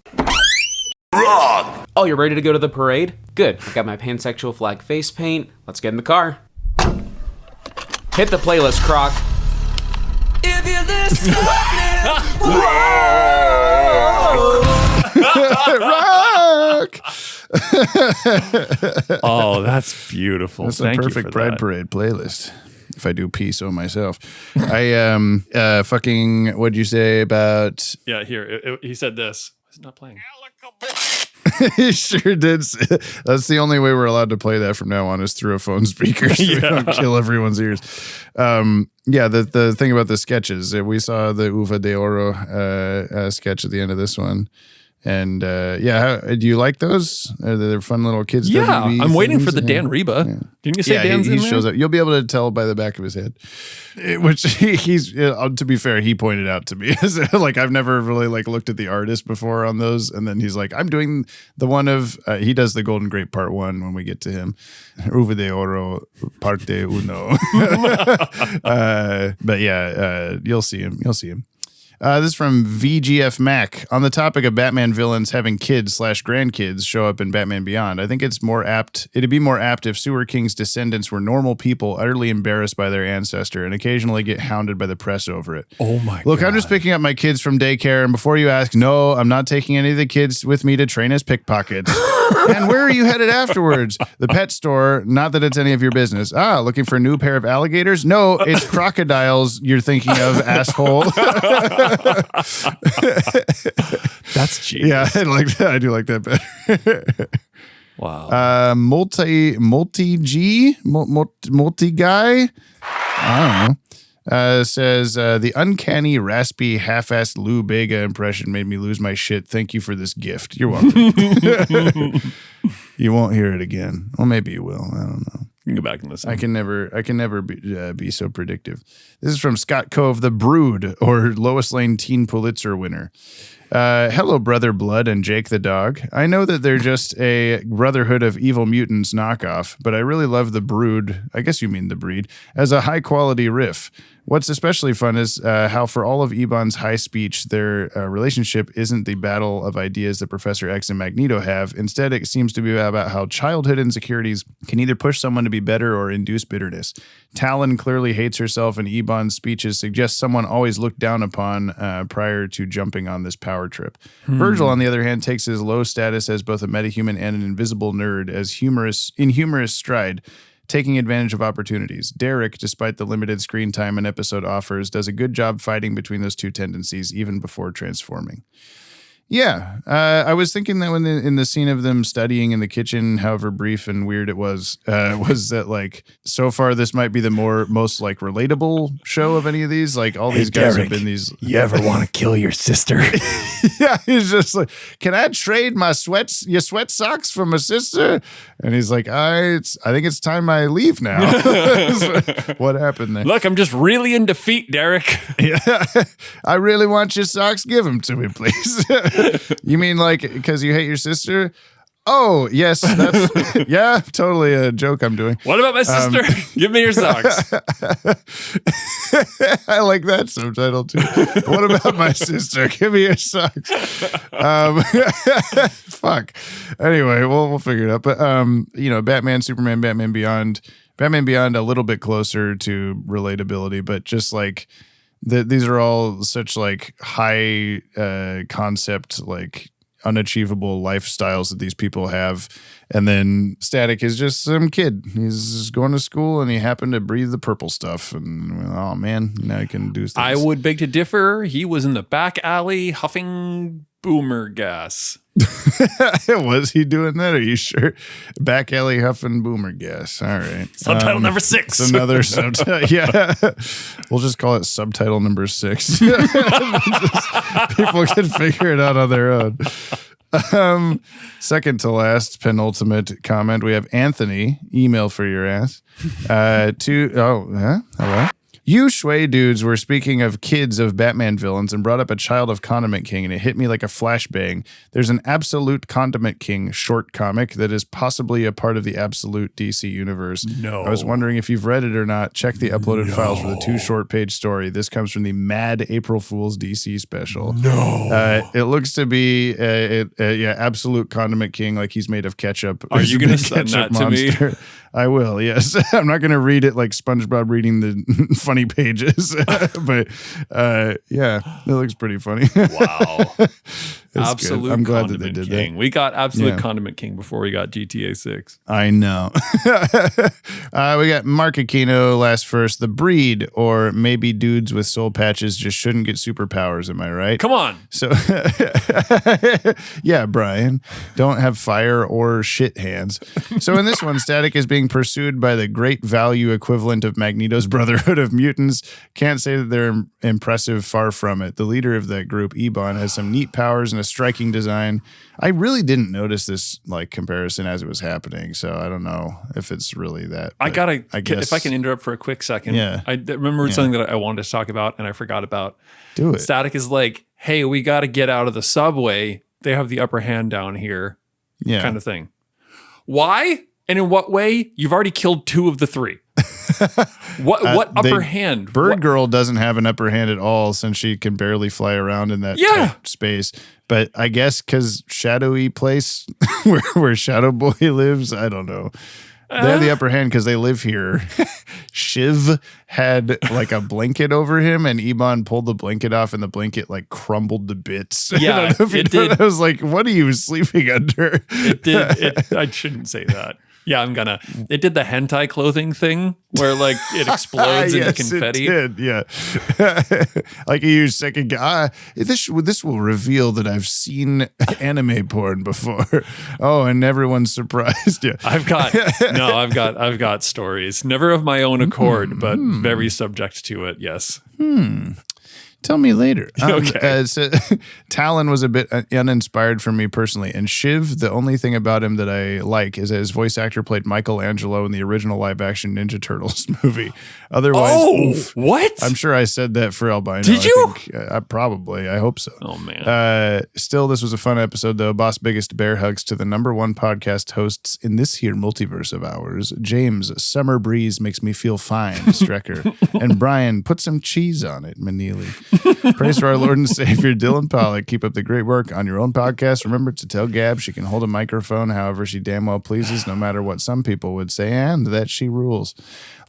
Wrong! Oh, you're ready to go to the parade? Good. I got my pansexual flag face paint. Let's get in the car. Hit the playlist, Croc. If you listen, rock. Oh, that's beautiful. That's Thank a you perfect for Pride that. Parade playlist. If I do pee so myself. I fucking what'd you say about Yeah, here. He said this. It's not playing. He sure did. That's the only way we're allowed to play that from now on is through a phone speaker so we don't kill everyone's ears. Yeah, the thing about the sketches, we saw the Uva de Oro sketch at the end of this one. And do you like those? They're fun little kids. Yeah, WB I'm waiting things. for the Dan Reba. Yeah. Didn't you say Dan's he in there? shows up. You'll be able to tell by the back of his head, which he's. To be fair, he pointed out to me. Like I've never really looked at the artist before on those, and then he's like, "I'm doing the one of." He does the Golden Grape Part 1 when we get to him. Uva de Oro Parte Uno. But yeah, you'll see him. You'll see him. This is from VGF Mac. On the topic of Batman villains having kids/grandkids show up in Batman Beyond, I think it'd be more apt if Sewer King's descendants were normal people utterly embarrassed by their ancestor and occasionally get hounded by the press over it. Oh my Look, God. I'm just picking up my kids from daycare, and before you ask, no, I'm not taking any of the kids with me to train as pickpockets. And where are you headed afterwards? The pet store, not that it's any of your business. Looking for a new pair of alligators? No, it's crocodiles you're thinking of, asshole. That's genius. Yeah, I like that. I do like that better. Wow. Multi guy. I don't know. Says the uncanny, raspy, half-assed Lou Bega impression made me lose my shit. Thank you for this gift. You're welcome. You won't hear it again. Well, maybe you will. I don't know. You can go back and listen. I can never be so predictive. This is from Scott Cove, the Brood, or Lois Lane Teen Pulitzer winner. Hello, Brother Blood and Jake the dog. I know that they're just a Brotherhood of Evil Mutants knockoff, but I really love the Brood, I guess you mean the breed, as a high-quality riff. What's especially fun is how for all of Ebon's high speech, their relationship isn't the battle of ideas that Professor X and Magneto have. Instead, it seems to be about how childhood insecurities can either push someone to be better or induce bitterness. Talon clearly hates herself, and Ebon's speeches suggest someone always looked down upon prior to jumping on this power trip. Virgil, on the other hand, takes his low status as both a metahuman and an invisible nerd in humorous stride, taking advantage of opportunities. Derek, despite the limited screen time an episode offers, does a good job fighting between those two tendencies even before transforming. Yeah, I was thinking that when in the scene of them studying in the kitchen, however brief and weird it was that like so far this might be the most like relatable show of any of these. Like all these guys Derek, have been these. You ever want to kill your sister? Yeah, he's just like, can I trade your sweat socks for my sister? And he's like, I think it's time I leave now. What happened there? Look, I'm just really in defeat, Derek. Yeah, I really want your socks. Give them to me, please. You mean like because you hate your sister? Oh, yes. That's, yeah, totally a joke I'm doing. What about my sister? Give me your socks. I like that subtitle too. What about my sister? Give me your socks. Fuck. Anyway, we'll figure it out. But, Batman, Superman, Batman Beyond a little bit closer to relatability, but just like these are all such like high concept, like unachievable lifestyles that these people have. And then Static is just some kid. He's going to school and he happened to breathe the purple stuff. And oh man, now he can do things. I would beg to differ. He was in the back alley huffing boomer gas. Was he doing that? Are you sure? Back alley huffing boomer gas. All right. Subtitle number 6. It's another subtitle. Yeah. We'll just call it subtitle number 6. People can figure it out on their own. Second to last, penultimate comment. We have Anthony, email for your ass. Hello. You Shui dudes were speaking of kids of Batman villains and brought up a Child of Condiment King, and it hit me like a flashbang. There's an Absolute Condiment King short comic that is possibly a part of the Absolute DC universe. No. I was wondering if you've read it or not. Check the uploaded files for the 2 short-page story. This comes from the Mad April Fool's DC special. No. It looks to be Absolute Condiment King, like he's made of ketchup. Are you going to send that to me? I will, yes. I'm not going to read it like SpongeBob reading the funny pages, but it looks pretty funny. Wow. Absolute good. I'm glad that Condiment they did King. that. We got Absolute Condiment King before we got GTA 6. I know. We got Mark Aquino last first. The breed, or maybe dudes with soul patches just shouldn't get superpowers, am I right? Come on. So, yeah, Brian, don't have fire or shit hands. So in this one, Static is being pursued by the great value equivalent of Magneto's Brotherhood of Mutants. Can't say that they're impressive, far from it. The leader of that group, Ebon, has some neat powers and a striking design. I really didn't notice this like comparison as it was happening, so I don't know if it's really that. I guess if I can interrupt for a quick second. Yeah. I remembered something that I wanted to talk about and I forgot about. Do it. Static is like, hey, we got to get out of the subway. They have the upper hand down here. Yeah. Kind of thing. Why? And in what way? You've already killed 2 of the 3. What upper hand? Girl doesn't have an upper hand at all since she can barely fly around in that tight space. But I guess because shadowy place where Shadow Boy lives, I don't know. They have the upper hand because they live here. Shiv had like a blanket over him, and Ebon pulled the blanket off, and the blanket like crumbled to bits. Yeah, it did. I was like, "What are you sleeping under?" It did. I shouldn't say that. Yeah, I'm gonna. It did the hentai clothing thing where like it explodes into confetti. It did, yeah. Like you second guy. This will reveal that I've seen anime porn before. Oh, and everyone's surprised. Yeah, I've got stories. Never of my own accord, but very subject to it. Yes. Tell me later. Okay. So, Talon was a bit uninspired for me personally, and Shiv, the only thing about him that I like is that his voice actor played Michelangelo in the original live-action Ninja Turtles movie. Otherwise, what? I'm sure I said that for Albino. Did you? Probably. I hope so. Oh, man. Still, this was a fun episode, though. Boss biggest bear hugs to the #1 podcast hosts in this here multiverse of ours. James, summer breeze makes me feel fine, Strecker. And Brian, put some cheese on it, Manili. Praise for our Lord and Savior, Dylan Pollock. Keep up the great work on your own podcast. Remember to tell Gab she can hold a microphone however she damn well pleases, no matter what some people would say, and that she rules.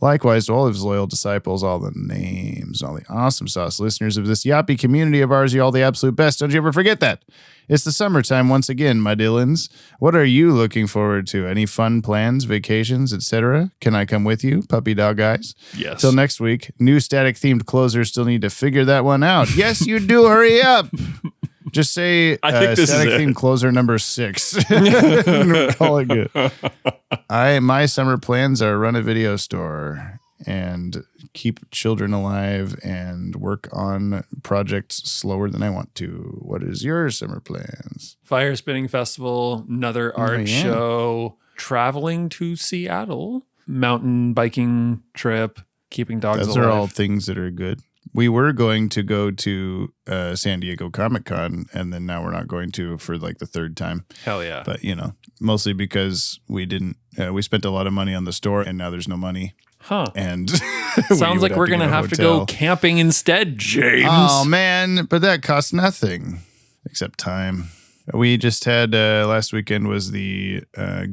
Likewise, to all of his loyal disciples, all the names, all the awesome sauce listeners of this Yoppie community of ours, you all the absolute best. Don't you ever forget that. It's the summertime once again, my Dylans. What are you looking forward to? Any fun plans, vacations, etc.? Can I come with you, puppy dog eyes? Yes. Till next week, new static-themed closers still need to figure that one out. Yes, you do. Hurry up. Just say I think this is static-themed closer number 6. Call it good. My summer plans are run a video store and keep children alive and work on projects slower than I want to. What is your summer plans? Fire Spinning Festival, another art show, traveling to Seattle, mountain biking trip, keeping dogs alive. Those are all things that are good. We were going to go to San Diego Comic-Con, and then now we're not going to for like the third time. Hell yeah. But, mostly because we didn't, we spent a lot of money on the store, and now there's no money. Huh. And sounds like we're going to have to go camping instead, James. Oh, man. But that costs nothing except time. We just had last weekend was the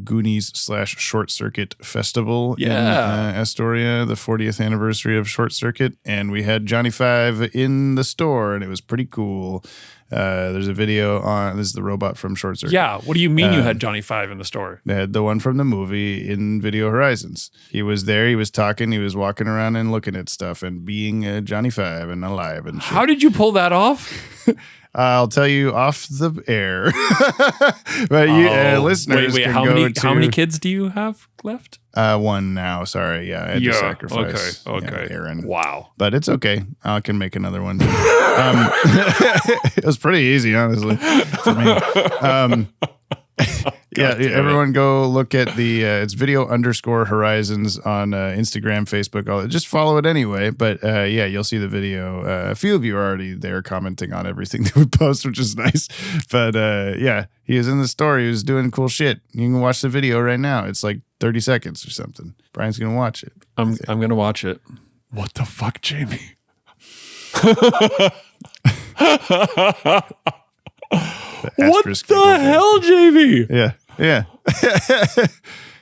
Goonies / Short Circuit Festival in Astoria, the 40th anniversary of Short Circuit. And we had Johnny Five in the store, and it was pretty cool. There's a video on, this is the robot from Short Circuit. Yeah. What do you mean you had Johnny Five in the store? They had the one from the movie in Video Horizons. He was there. He was talking. He was walking around and looking at stuff and being Johnny Five and alive and shit. How did you pull that off? I'll tell you off the air. But you listeners wait, can how go many kids do you have left? One now. Sorry. Yeah, I had to sacrifice. Okay. Aaron. Wow. But it's okay. I can make another one. It was pretty easy, honestly, for me. Everyone go look at the it's video_horizons on Instagram, Facebook, just follow it anyway. But you'll see the video. A few of you are already there commenting on everything that we post, which is nice. But he was in the store. He was doing cool shit. You can watch the video right now. It's like 30 seconds or something. Brian's gonna watch it. I'm gonna watch it. What the fuck, Jamie? What the hell, Jamie? Yeah.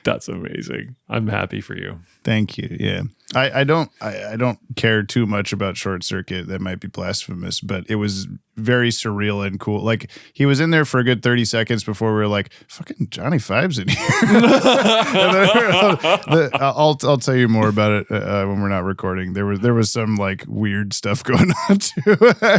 That's amazing. I'm happy for you. Thank you. Yeah. I don't care too much about Short Circuit. That might be blasphemous, but it was very surreal and cool. Like, he was in there for a good 30 seconds before we were like, fucking Johnny Five's in here. I'll tell you more about it when we're not recording. There was some like weird stuff going on too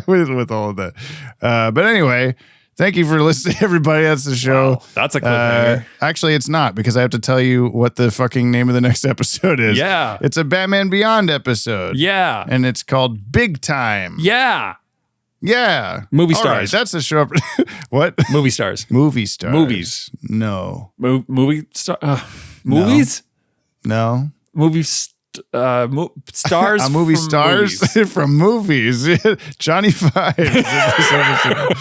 with all of that. But anyway, thank you for listening, everybody. That's the show. Wow, that's a cliffhanger. Actually, it's not, because I have to tell you what the fucking name of the next episode is. Yeah. It's a Batman Beyond episode. Yeah. And it's called Big Time. Yeah. Yeah. Movie All stars. right, that's the show. What? Movie stars. Movie stars. Movies. No. Movie star. Movies? No. Movie stars. Movie from stars movies. from movies. Johnny Five is in this episode.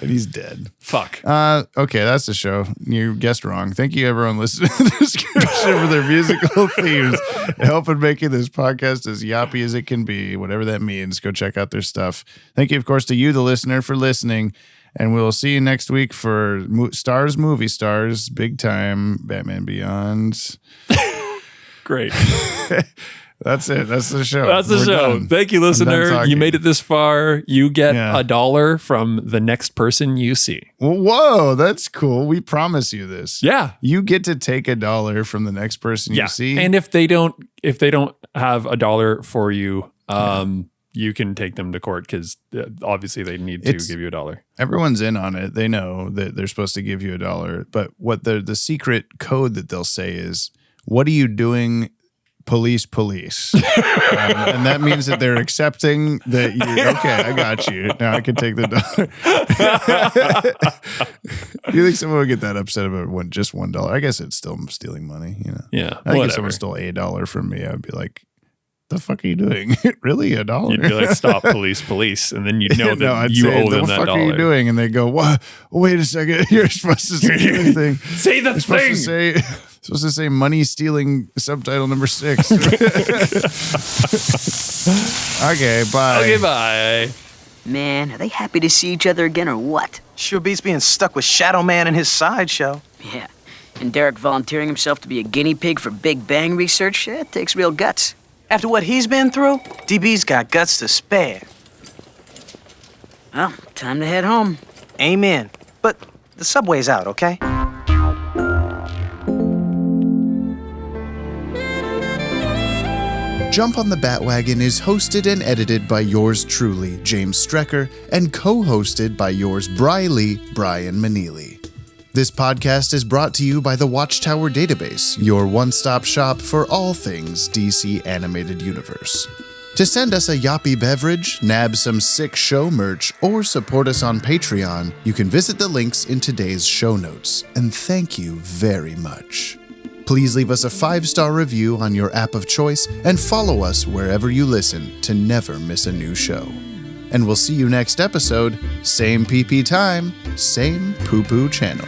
And he's dead. Fuck. Okay, that's the show. You guessed wrong. Thank you, everyone listening to the description for their musical themes and helping making this podcast as yoppy as it can be, whatever that means. Go check out their stuff. Thank you, of course, to you, the listener, for listening. And we'll see you next week for Stars, Movie Stars, Big Time, Batman Beyond. Great. That's it. That's the show. That's the show. Done. Thank you, listener. You made it this far. You get $1 from the next person you see. Whoa, that's cool. We promise you this. Yeah. You get to take $1 from the next person you see. And if they don't have $1 for you, you can take them to court, because obviously they need to give you $1. Everyone's in on it. They know that they're supposed to give you $1. But what the secret code that they'll say is, what are you doing police. And that means that they're accepting that you, okay, I got you. Now I can take the $1. You think someone would get that upset about just $1? I guess it's still stealing money, you know? Yeah. I think if someone stole $1 from me, I'd be like, the fuck are you doing? Really? $1? You'd be like, stop, police. And then you'd know that you owe them that $1. What the fuck are you doing? And they go, what? Wait a second. You're supposed to say anything. Say the thing. Supposed to say money stealing subtitle number 6. Okay, bye. Okay, bye. Man, are they happy to see each other again or what? Sure beats being stuck with Shadow Man and his sideshow. Yeah. And Derek volunteering himself to be a guinea pig for Big Bang research? It takes real guts. After what he's been through, DB's got guts to spare. Well, time to head home. Amen. But the subway's out, okay? Jump on the Bat-Wagon is hosted and edited by yours truly, James Strecker, and co-hosted by yours Briley, Brian Maneely. This podcast is brought to you by the Watchtower Database, your one-stop shop for all things DC Animated Universe. To send us a Yoppie beverage, nab some sick show merch, or support us on Patreon, you can visit the links in today's show notes. And thank you very much. Please leave us a 5-star review on your app of choice and follow us wherever you listen to never miss a new show. And we'll see you next episode, same PP time, same poo-poo channel.